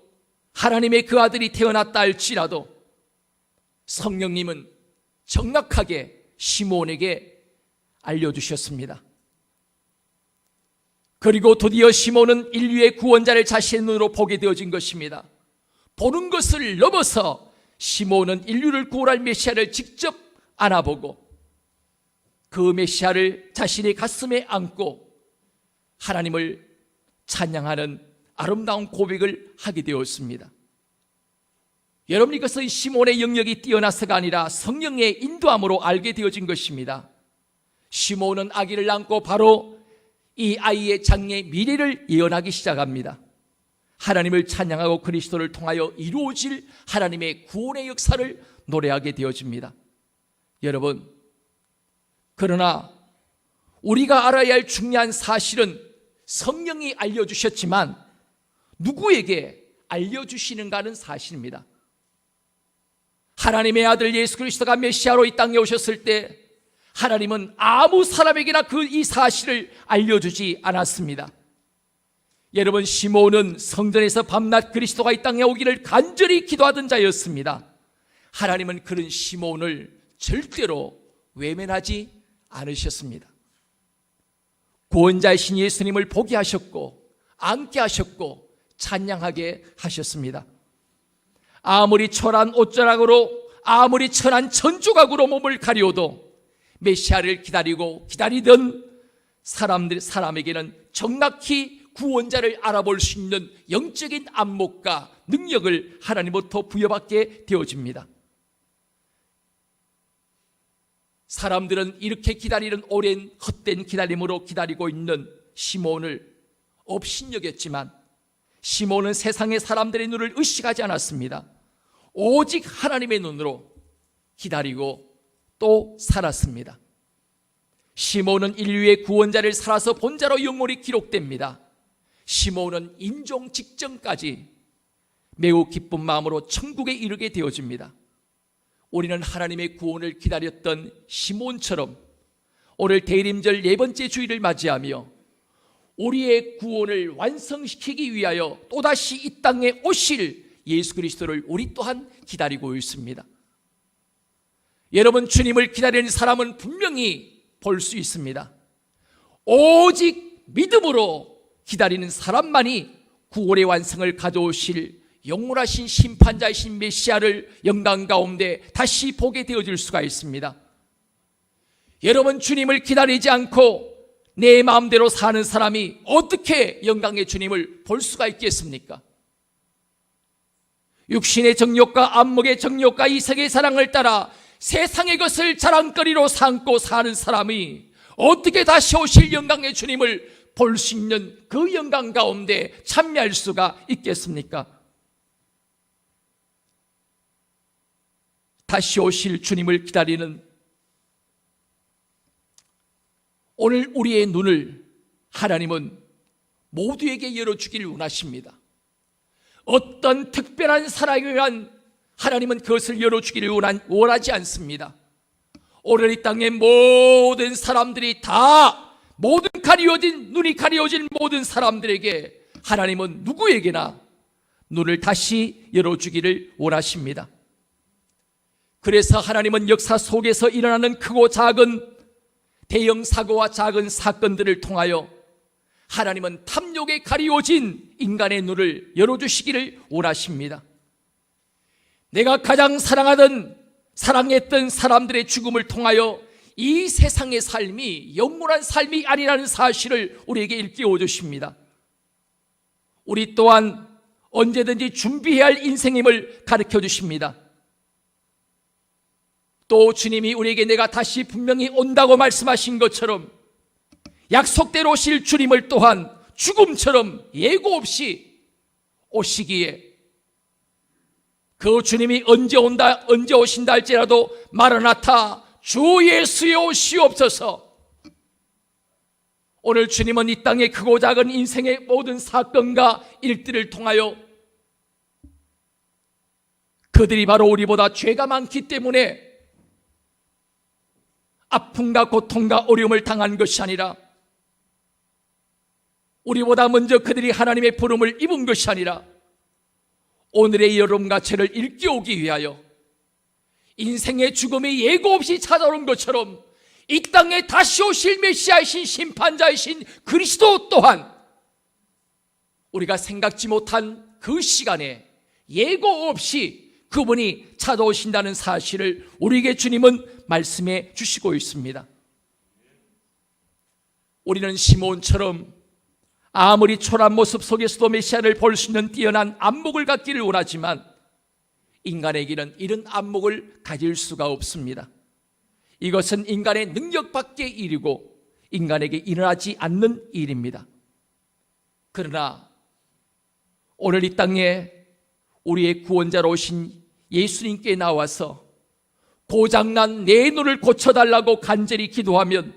하나님의 그 아들이 태어났다 할지라도 성령님은 정확하게 시몬에게 알려주셨습니다. 그리고 드디어 시몬은 인류의 구원자를 자신의 눈으로 보게 되어진 것입니다. 보는 것을 넘어서 시몬은 인류를 구원할 메시아를 직접 안아보고 그 메시아를 자신의 가슴에 안고 하나님을 찬양하는 아름다운 고백을 하게 되었습니다. 여러분, 이것은 시몬의 영역이 뛰어나서가 아니라 성령의 인도함으로 알게 되어진 것입니다. 시몬은 아기를 안고 바로 이 아이의 장래의 미래를 예언하기 시작합니다. 하나님을 찬양하고 그리스도를 통하여 이루어질 하나님의 구원의 역사를 노래하게 되어집니다. 여러분, 그러나 우리가 알아야 할 중요한 사실은 성령이 알려주셨지만 누구에게 알려주시는가 하는 사실입니다. 하나님의 아들 예수 그리스도가 메시아로 이 땅에 오셨을 때 하나님은 아무 사람에게나 이 사실을 알려주지 않았습니다. 여러분, 시몬은 성전에서 밤낮 그리스도가 이 땅에 오기를 간절히 기도하던 자였습니다. 하나님은 그런 시몬을 절대로 외면하지 않으셨습니다. 구원자이신 예수님을 보게 하셨고 앉게 하셨고 찬양하게 하셨습니다. 아무리 초라한 옷자락으로 아무리 천한 천조각으로 몸을 가리워도 메시아를 기다리던 사람에게는 정확히 구원자를 알아볼 수 있는 영적인 안목과 능력을 하나님부터 부여받게 되어집니다. 사람들은 이렇게 기다리는 오랜 헛된 기다림으로 기다리고 있는 시몬을 업신여겼지만 시몬은 세상의 사람들의 눈을 의식하지 않았습니다. 오직 하나님의 눈으로 기다리고 또 살았습니다. 시몬은 인류의 구원자를 살아서 본자로 영원히 기록됩니다. 시몬은 임종 직전까지 매우 기쁜 마음으로 천국에 이르게 되어집니다. 우리는 하나님의 구원을 기다렸던 시몬처럼 오늘 대림절 4번째 주일을 맞이하며 우리의 구원을 완성시키기 위하여 또다시 이 땅에 오실 예수 그리스도를 우리 또한 기다리고 있습니다. 여러분, 주님을 기다리는 사람은 분명히 볼 수 있습니다. 오직 믿음으로 기다리는 사람만이 구원의 완성을 가져오실 영원하신 심판자이신 메시아를 영광 가운데 다시 보게 되어질 수가 있습니다. 여러분, 주님을 기다리지 않고 내 마음대로 사는 사람이 어떻게 영광의 주님을 볼 수가 있겠습니까? 육신의 정욕과 안목의 정욕과 이 세계의 사랑을 따라 세상의 것을 자랑거리로 삼고 사는 사람이 어떻게 다시 오실 영광의 주님을 볼 수 있는 그 영광 가운데 참여할 수가 있겠습니까? 다시 오실 주님을 기다리는 오늘 우리의 눈을 하나님은 모두에게 열어주기를 원하십니다. 어떤 특별한 사랑을 위한 하나님은 그것을 열어주기를 원하지 않습니다. 오늘 이 땅의 모든 사람들이 다 눈이 가리워진 모든 사람들에게 하나님은 누구에게나 눈을 다시 열어주기를 원하십니다. 그래서 하나님은 역사 속에서 일어나는 크고 작은 대형 사고와 작은 사건들을 통하여 하나님은 탐욕에 가리워진 인간의 눈을 열어주시기를 원하십니다. 내가 가장 사랑했던 사람들의 죽음을 통하여 이 세상의 삶이 영원한 삶이 아니라는 사실을 우리에게 일깨워 주십니다. 우리 또한 언제든지 준비해야 할 인생임을 가르쳐 주십니다. 또 주님이 우리에게 내가 다시 분명히 온다고 말씀하신 것처럼 약속대로 오실 주님을 또한 죽음처럼 예고 없이 오시기에 그 주님이 언제 오신다 할지라도 마라나타 주 예수여 오시옵소서. 오늘 주님은 이 땅의 크고 작은 인생의 모든 사건과 일들을 통하여 그들이 바로 우리보다 죄가 많기 때문에 아픔과 고통과 어려움을 당한 것이 아니라 우리보다 먼저 그들이 하나님의 부름을 입은 것이 아니라 오늘의 여러분과 저를 일깨우기 위하여 인생의 죽음이 예고 없이 찾아오는 것처럼 이 땅에 다시 오실 메시아이신 심판자이신 그리스도 또한 우리가 생각지 못한 그 시간에 예고 없이 그분이 찾아오신다는 사실을 우리에게 주님은 말씀해 주시고 있습니다. 우리는 시몬처럼 아무리 초라한 모습 속에서도 메시아를 볼 수 있는 뛰어난 안목을 갖기를 원하지만 인간에게는 이런 안목을 가질 수가 없습니다. 이것은 인간의 능력 밖의 일이고 인간에게 일어나지 않는 일입니다. 그러나 오늘 이 땅에 우리의 구원자로 오신 예수님께 나와서 고장난 내 눈을 고쳐달라고 간절히 기도하면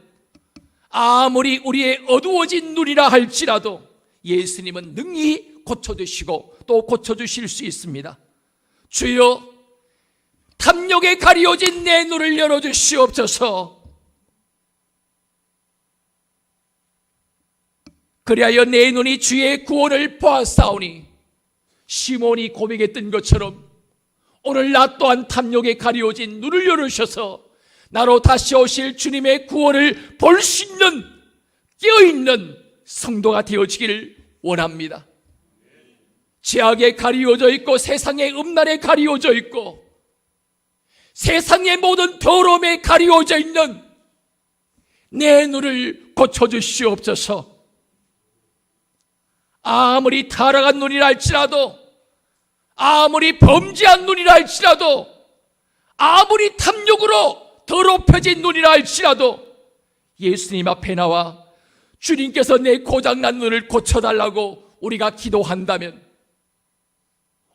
아무리 우리의 어두워진 눈이라 할지라도 예수님은 능히 고쳐주시고 또 고쳐주실 수 있습니다. 주여, 탐욕에 가리워진 내 눈을 열어주시옵소서. 그리하여 내 눈이 주의 구원을 보았사오니 시몬이 고백했던 것처럼 오늘 나 또한 탐욕에 가리워진 눈을 열으셔서 나로 다시 오실 주님의 구원을 볼 수 있는 깨어있는 성도가 되어지기를 원합니다. 죄악에 가리워져 있고 세상의 음란에 가리워져 있고 세상의 모든 더러움에 가리워져 있는 내 눈을 고쳐주시옵소서. 아무리 타락한 눈이라 할지라도 아무리 범죄한 눈이라 할지라도 아무리 탐욕으로 더럽혀진 눈이라 할지라도 예수님 앞에 나와 주님께서 내 고장난 눈을 고쳐달라고 우리가 기도한다면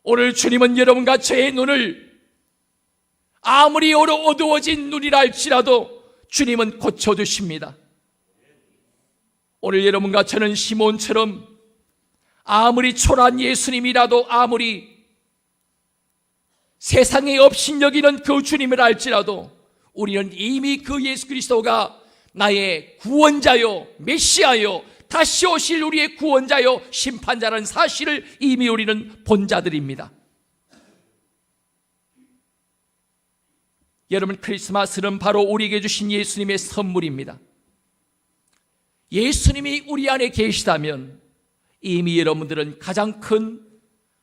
오늘 주님은 여러분과 저의 눈을 아무리 어두워진 눈이라 할지라도 주님은 고쳐주십니다. 오늘 여러분과 저는 시몬처럼 아무리 초라한 예수님이라도 아무리 세상에 업신여기는 그 주님을 알지라도 우리는 이미 그 예수 그리스도가 나의 구원자요 메시아요 다시 오실 우리의 구원자요 심판자라는 사실을 이미 우리는 본 자들입니다. 여러분, 크리스마스는 바로 우리에게 주신 예수님의 선물입니다. 예수님이 우리 안에 계시다면 이미 여러분들은 가장 큰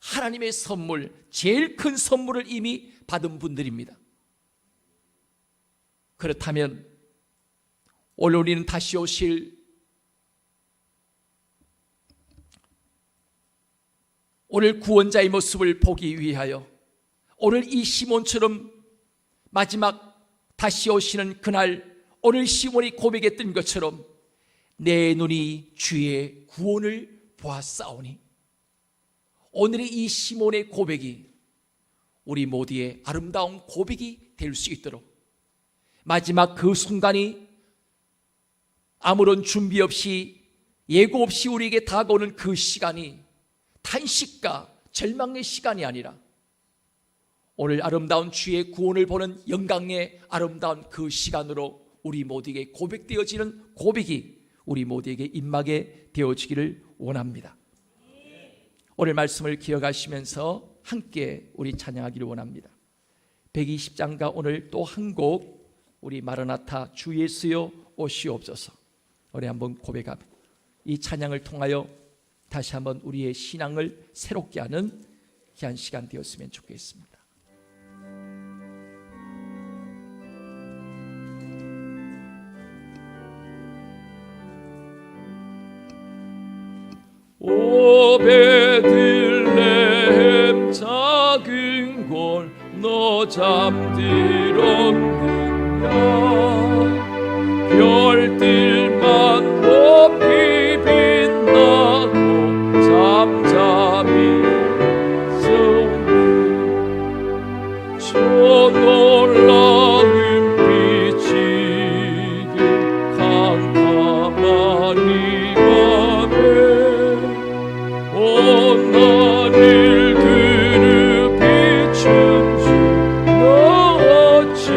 하나님의 선물, 제일 큰 선물을 이미 받은 분들입니다. 그렇다면 오늘 우리는 다시 오실 오늘 구원자의 모습을 보기 위하여 오늘 이 시몬처럼 마지막 다시 오시는 그날 오늘 시몬이 고백했던 것처럼 내 눈이 주의 구원을 보았사오니 오늘의 이 시몬의 고백이 우리 모두의 아름다운 고백이 될 수 있도록 마지막 그 순간이 아무런 준비 없이 예고 없이 우리에게 다가오는 그 시간이 탄식과 절망의 시간이 아니라 오늘 아름다운 주의 구원을 보는 영광의 아름다운 그 시간으로 우리 모두에게 고백되어지는 고백이 우리 모두에게 임하게 되어지기를 원합니다. 오늘 말씀을 기억하시면서 함께 우리 찬양하기를 원합니다. 120장가 오늘 또 한 곡 우리 마라나타 주 예수여 오시옵소서 우리 한번 고백합니다. 이 찬양을 통하여 다시 한번 우리의 신앙을 새롭게 하는 귀한 시간 되었으면 좋겠습니다. 오 베들레헴 작은 골 너 잠들었느냐 별들만 높이 빛나고 잠잠히 있었네 저 놀라운 빛이 캄캄한 이 밤에 온 나를 그르비춘 주 너 어찌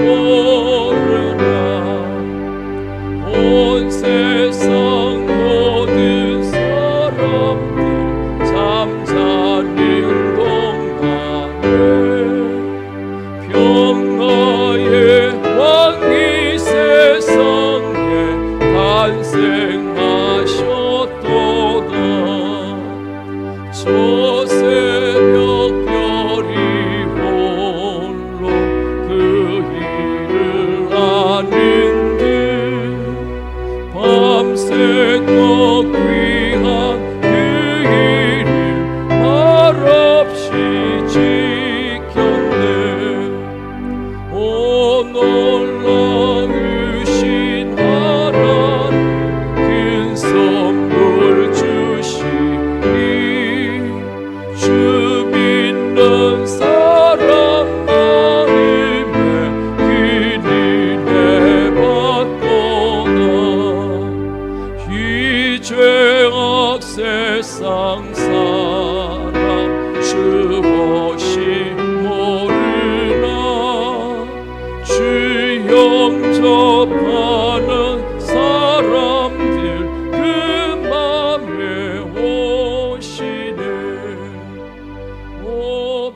모르나 저 새벽 별이 홀로 그 일을 아는 듯 밤새 또 귀한 그 일을 말없이 지켰네. 오 놀라우신 하나님 큰 선물 주시니 주 믿는 사람 마음에 그니 내받거나 이 죄악 세상 사람 주 없이 모르나 주 영접하는 사람들 그 맘에 오시네. 오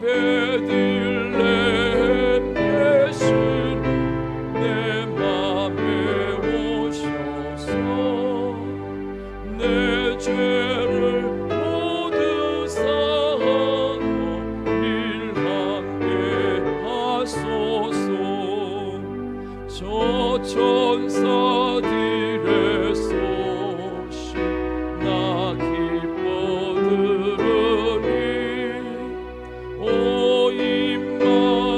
베들레헴 예수님 내 맘에 오셔서 내 죄를 모두 사하고 일하게 하소서. 저 천사들의 소식 나 기뻐 들으니 오 임마누엘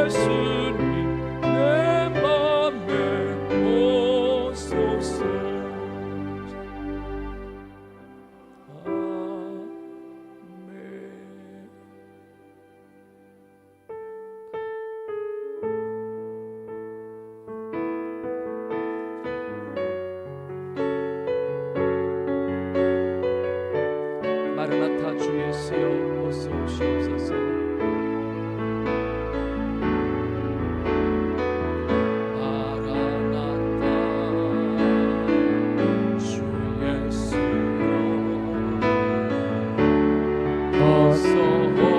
예수님 내 맘에 오소서. 아멘. 마르나타 주 예수여 어서 오시옵소서. 마라나타 주 예수여 어서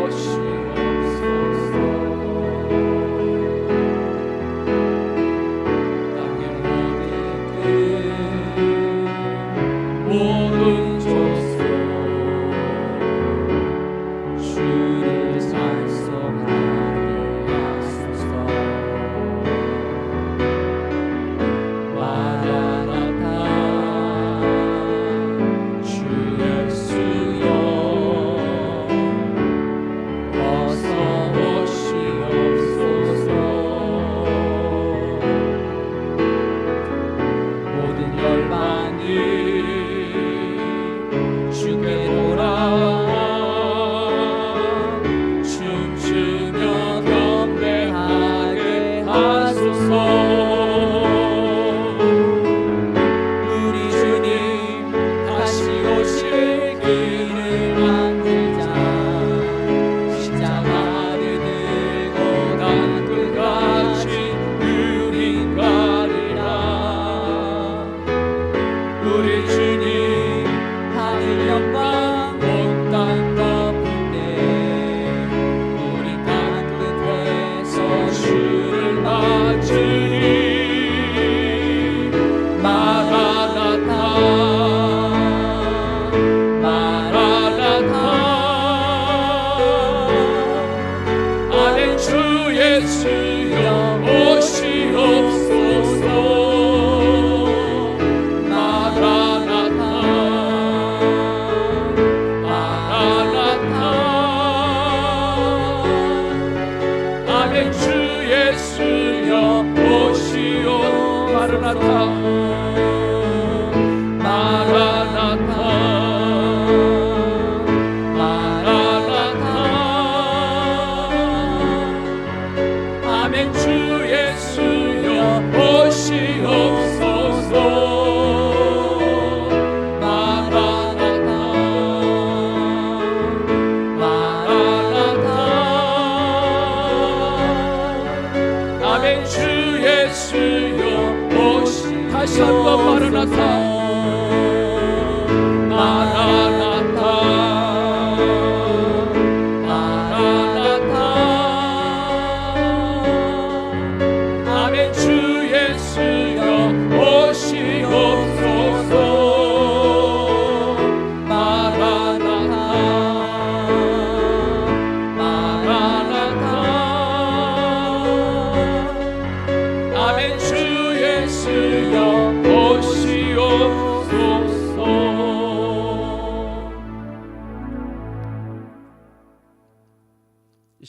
오시옵소서. 땅의 모든 길 오른쪽 손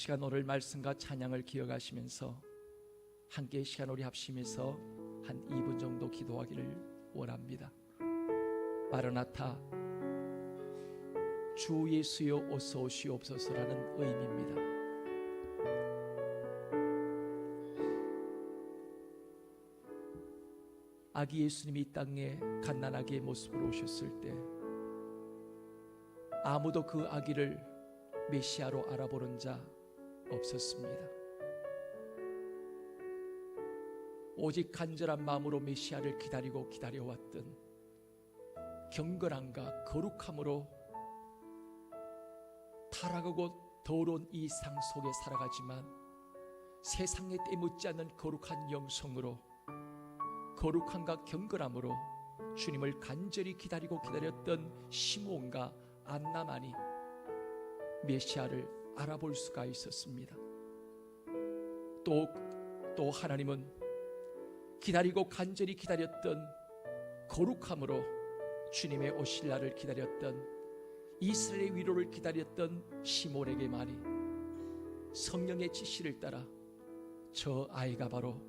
시간 오늘 말씀과 찬양을 기억하시면서 함께 시간 우리 합심해서 한 2분 정도 기도하기를 원합니다. 마라나타, 주 예수여 어서 오시옵소서라는 의미입니다. 아기 예수님이 이 땅에 갓난아기의 모습으로 오셨을 때 아무도 그 아기를 메시아로 알아보는 자 없었습니다. 오직 간절한 마음으로 메시아를 기다리고 기다려왔던 경건함과 거룩함으로 타락하고 더러운 이 상 속에 살아가지만 세상에 때묻지 않는 거룩한 영성으로 거룩함과 경건함으로 주님을 간절히 기다리고 기다렸던 시몬과 안나만이 메시아를 알아볼 수가 있었습니다. 또 하나님은 기다리고 간절히 기다렸던 거룩함으로 주님의 오실 날을 기다렸던 이스라엘의 위로를 기다렸던 시몬에게 말이 성령의 지시를 따라 저 아이가 바로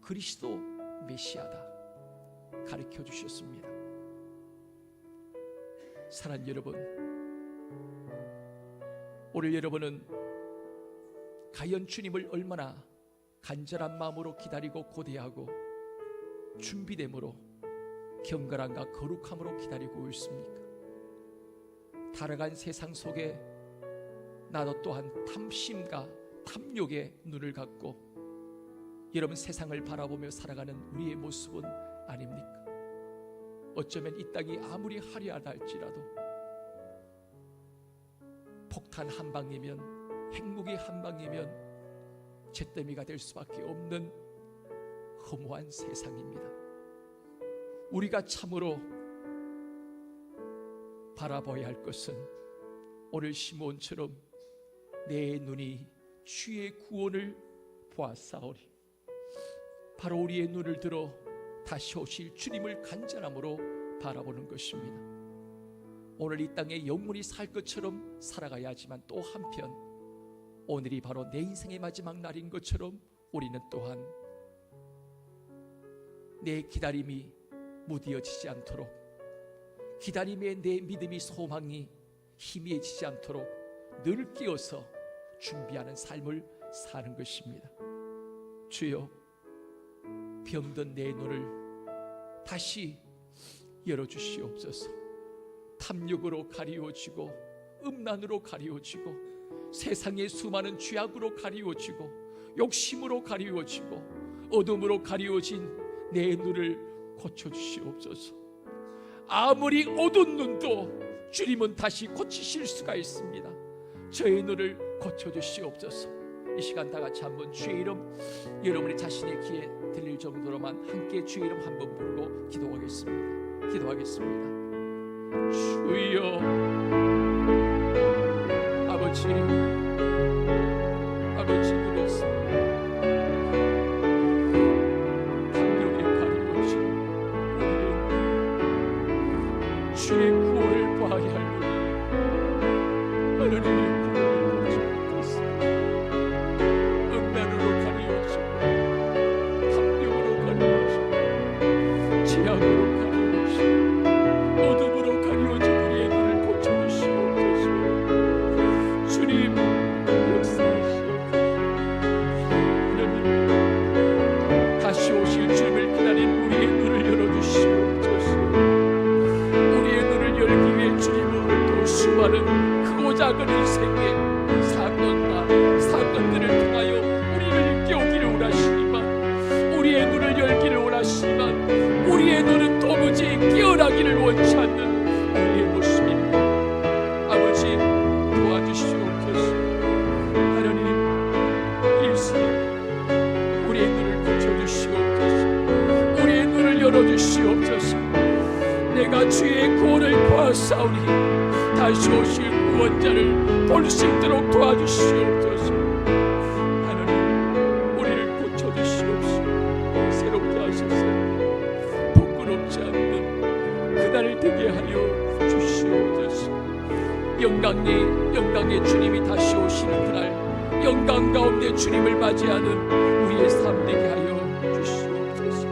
그리스도 메시아다 가르쳐 주셨습니다. 사랑하는 여러분, 오늘 여러분은 과연 주님을 얼마나 간절한 마음으로 기다리고 고대하고 준비됨으로 경건함과 거룩함으로 기다리고 있습니까? 타락한 세상 속에 나도 또한 탐심과 탐욕의 눈을 갖고 여러분 세상을 바라보며 살아가는 우리의 모습은 아닙니까? 어쩌면 이 땅이 아무리 화려하다 할지라도 폭탄 한 방이면 핵무기 한 방이면 잿더미가 될 수밖에 없는 허무한 세상입니다. 우리가 참으로 바라봐야 할 것은 오늘 시몬처럼 내 눈이 주의 구원을 보았사오니 바로 우리의 눈을 들어 다시 오실 주님을 간절함으로 바라보는 것입니다. 오늘 이 땅에 영원히 살 것처럼 살아가야 하지만 또 한편 오늘이 바로 내 인생의 마지막 날인 것처럼 우리는 또한 내 기다림이 무디어지지 않도록 기다림에 내 믿음이 소망이 희미해지지 않도록 늘 끼어서 준비하는 삶을 사는 것입니다. 주여, 병든 내 눈을 다시 열어주시옵소서. 탐욕으로 가리워지고 음란으로 가리워지고 세상의 수많은 죄악으로 가리워지고 욕심으로 가리워지고 어둠으로 가리워진 내 눈을 고쳐주시옵소서. 아무리 어두운 눈도 주님은 다시 고치실 수가 있습니다. 저의 눈을 고쳐주시옵소서. 이 시간 다 같이 한번 주의 이름 여러분의 자신의 귀에 들릴 정도로만 함께 주의 이름 한번 부르고 기도하겠습니다. 주여, 아버지 그렇습니다. 탐욕에 가리워진 우리는 주의 구원을 봐야 하노니 하나님의 구원을 보지 못했습니다. 음란으로 가리워지고 탐욕으로 가리워지고 죄악으로 가리워지고 어둠으로 가리워진 우리의 눈을 고쳐주시옵소서. 주님 역사하시옵소서. 하나님 다시 오실 주님을 기다린 우리의 눈을 열어주시옵소서. 우리의 눈을 열기 위해 주님은 오늘도 수많은 크고 작은 인생의 사건들을 통하여 우리를 깨우기를 원하시지만 우리의 눈을 열기를 원하시지만 우리의 눈은 도무지 깨어나기를 원치 않는 우리의 모습입니다. 아버지 도와주시옵소서. 하나님 예수님 우리의 눈을 고쳐주시옵소서. 우리의 눈을 열어주시옵소서. 내가 주의 구원을 보았사오니 다시 오실 구원자를 볼 수 있도록 도와주시옵소서. 하나님 우리를 고쳐주시옵소서. 새롭게 하소서. 부끄럽지 않는 그날을 되게 하여 주시옵소서. 영광의 주님이 다시 오시는 그날 영광 가운데 주님을 맞이하는 우리의 삶 되게 하여 주시옵소서.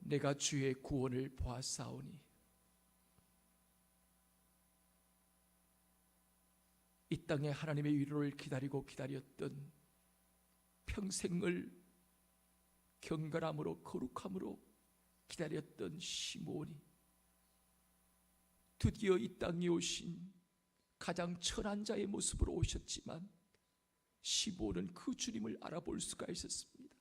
내가 주의 구원을 보았사오니 이 땅에 하나님의 위로를 기다렸던 평생을 경건함으로 거룩함으로 기다렸던 시므온이 드디어 이 땅에 오신 가장 천한 자의 모습으로 오셨지만 시므온은 그 주님을 알아볼 수가 있었습니다.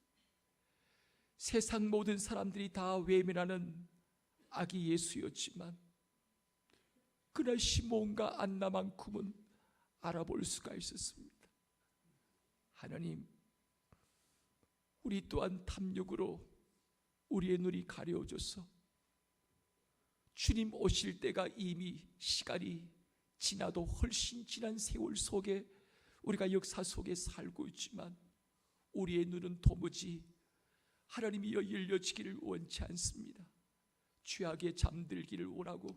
세상 모든 사람들이 다 외면하는 아기 예수였지만 그날 시므온과 안나만큼은 알아볼 수가 있었습니다. 하나님, 우리 또한 탐욕으로 우리의 눈이 가려워져서 주님 오실 때가 이미 시간이 지나도 훨씬 지난 세월 속에 우리가 역사 속에 살고 있지만 우리의 눈은 도무지 하나님이 열려지기를 원치 않습니다. 죄악에 잠들기를 원하고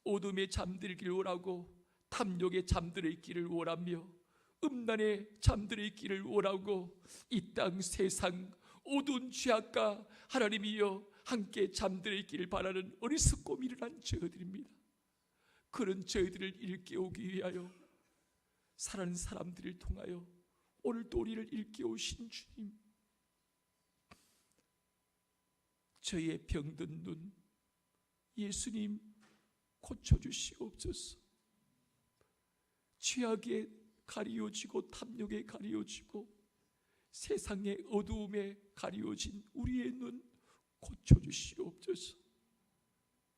어둠에 잠들기를 원하고 탐욕에 잠들어 있기를 원하며 음란에 잠들어 있기를 원하고 이 땅 세상 어두운 죄악과 하나님이여 함께 잠들어 있기를 바라는 어리석고 미련한 저희들입니다. 그런 저희들을 일깨우기 위하여 사랑하는 사람들을 통하여 오늘도 우리를 일깨우신 주님, 저희의 병든 눈 예수님 고쳐주시옵소서. 죄악에 가리워지고 탐욕에 가리워지고 세상의 어두움에 가리워진 우리의 눈 고쳐주시옵소서.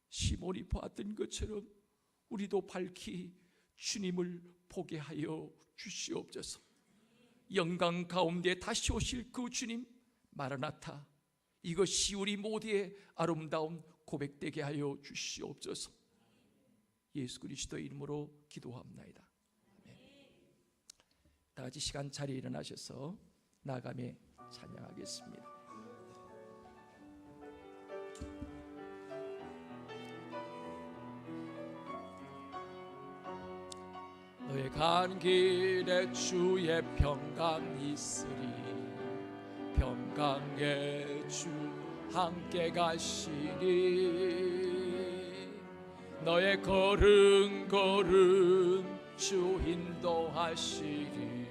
시몬이 보았던 것처럼 우리도 밝히 주님을 보게 하여 주시옵소서. 영광 가운데 다시 오실 그 주님 마라나타, 이것이 우리 모두의 아름다운 고백되게 하여 주시옵소서. 예수 그리스도의 이름으로 기도합나이다. 아멘. 다 같이 시간 자리에 일어나셔서 나아가며 찬양하겠습니다. 너의 간 길에 주의 평강이 있으리. 평강의 주 함께 가시리. 너의 걸음 주 인도하시리.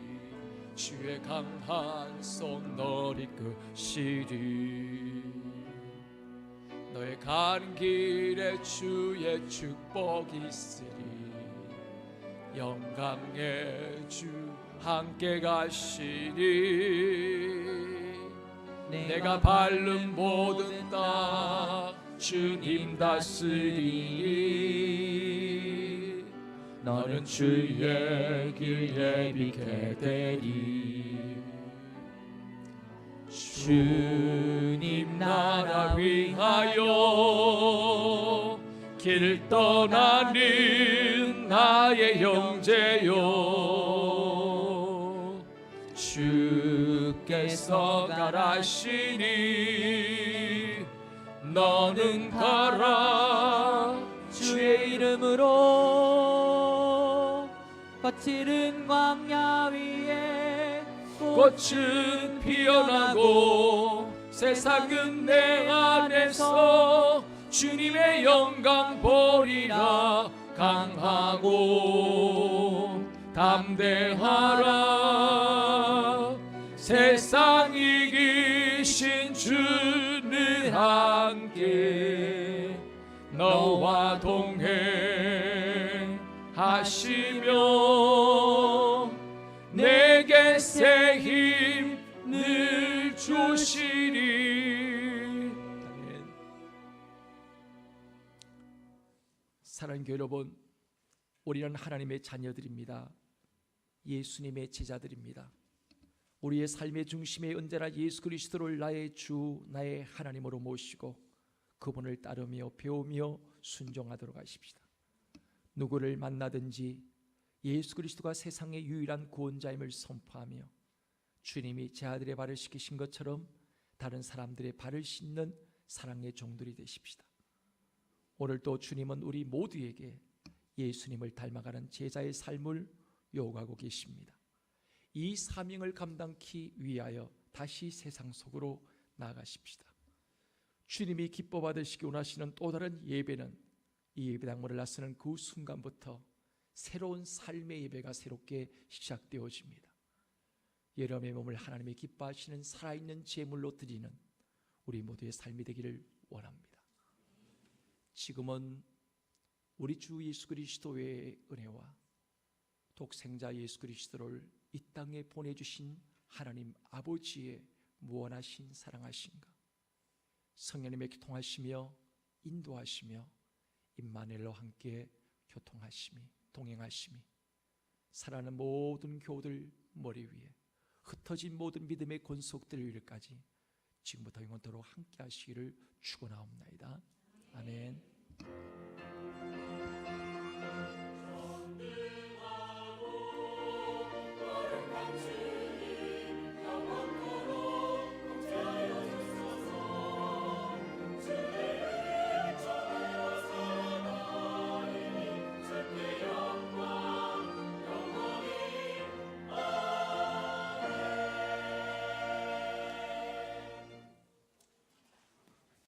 주의 강한 손 널 이끄시리. 너의 간 길에 주의 축복이 있으리. 영광의 주 함께 가시리. 내가 밟는 모든 땅 주님 다스리니. 너는 주의 길 예비케 되리. 주님 나라 위하여 길 떠나는 나의 형제여, 주께서 가라시니 너는 가라. 주의 이름으로 거칠은 광야 위에 꽃은 피어나고 세상은 내 안에서 주님의 영광 보리라. 강하고 담대하라. 세상 이기신 주는 함께 너와 동행하시며 내게 새 힘을 주시리. 아멘. 사랑하는 교회 여러분, 우리는 하나님의 자녀들입니다. 예수님의 제자들입니다. 우리의 삶의 중심에 언제나 예수 그리스도를 나의 주, 나의 하나님으로 모시고 그분을 따르며 배우며 순종하도록 하십시다. 누구를 만나든지 예수 그리스도가 세상의 유일한 구원자임을 선포하며 주님이 제 아들의 발을 씻기신 것처럼 다른 사람들의 발을 씻는 사랑의 종들이 되십시다. 오늘도 주님은 우리 모두에게 예수님을 닮아가는 제자의 삶을 요구하고 계십니다. 이 사명을 감당하기 위하여 다시 세상 속으로 나아가십시다. 주님이 기뻐 받으시기 원하시는 또 다른 예배는 이 예배당문을 나서는 그 순간부터 새로운 삶의 예배가 새롭게 시작되어집니다. 여러분의 몸을 하나님이 기뻐하시는 살아있는 제물로 드리는 우리 모두의 삶이 되기를 원합니다. 지금은 우리 주 예수 그리스도의 은혜와 독생자 예수 그리스도를 이 땅에 보내주신 하나님 아버지의 무한하신 사랑하신가, 성령님의 통하시며 인도하시며 임마누엘로 함께 교통하심이 동행하심이 살아가는 모든 교우들 머리 위에 흩어진 모든 믿음의 권속들을 위로까지 지금부터 영원토록 함께 하시기를 축원하옵나이다. 아멘.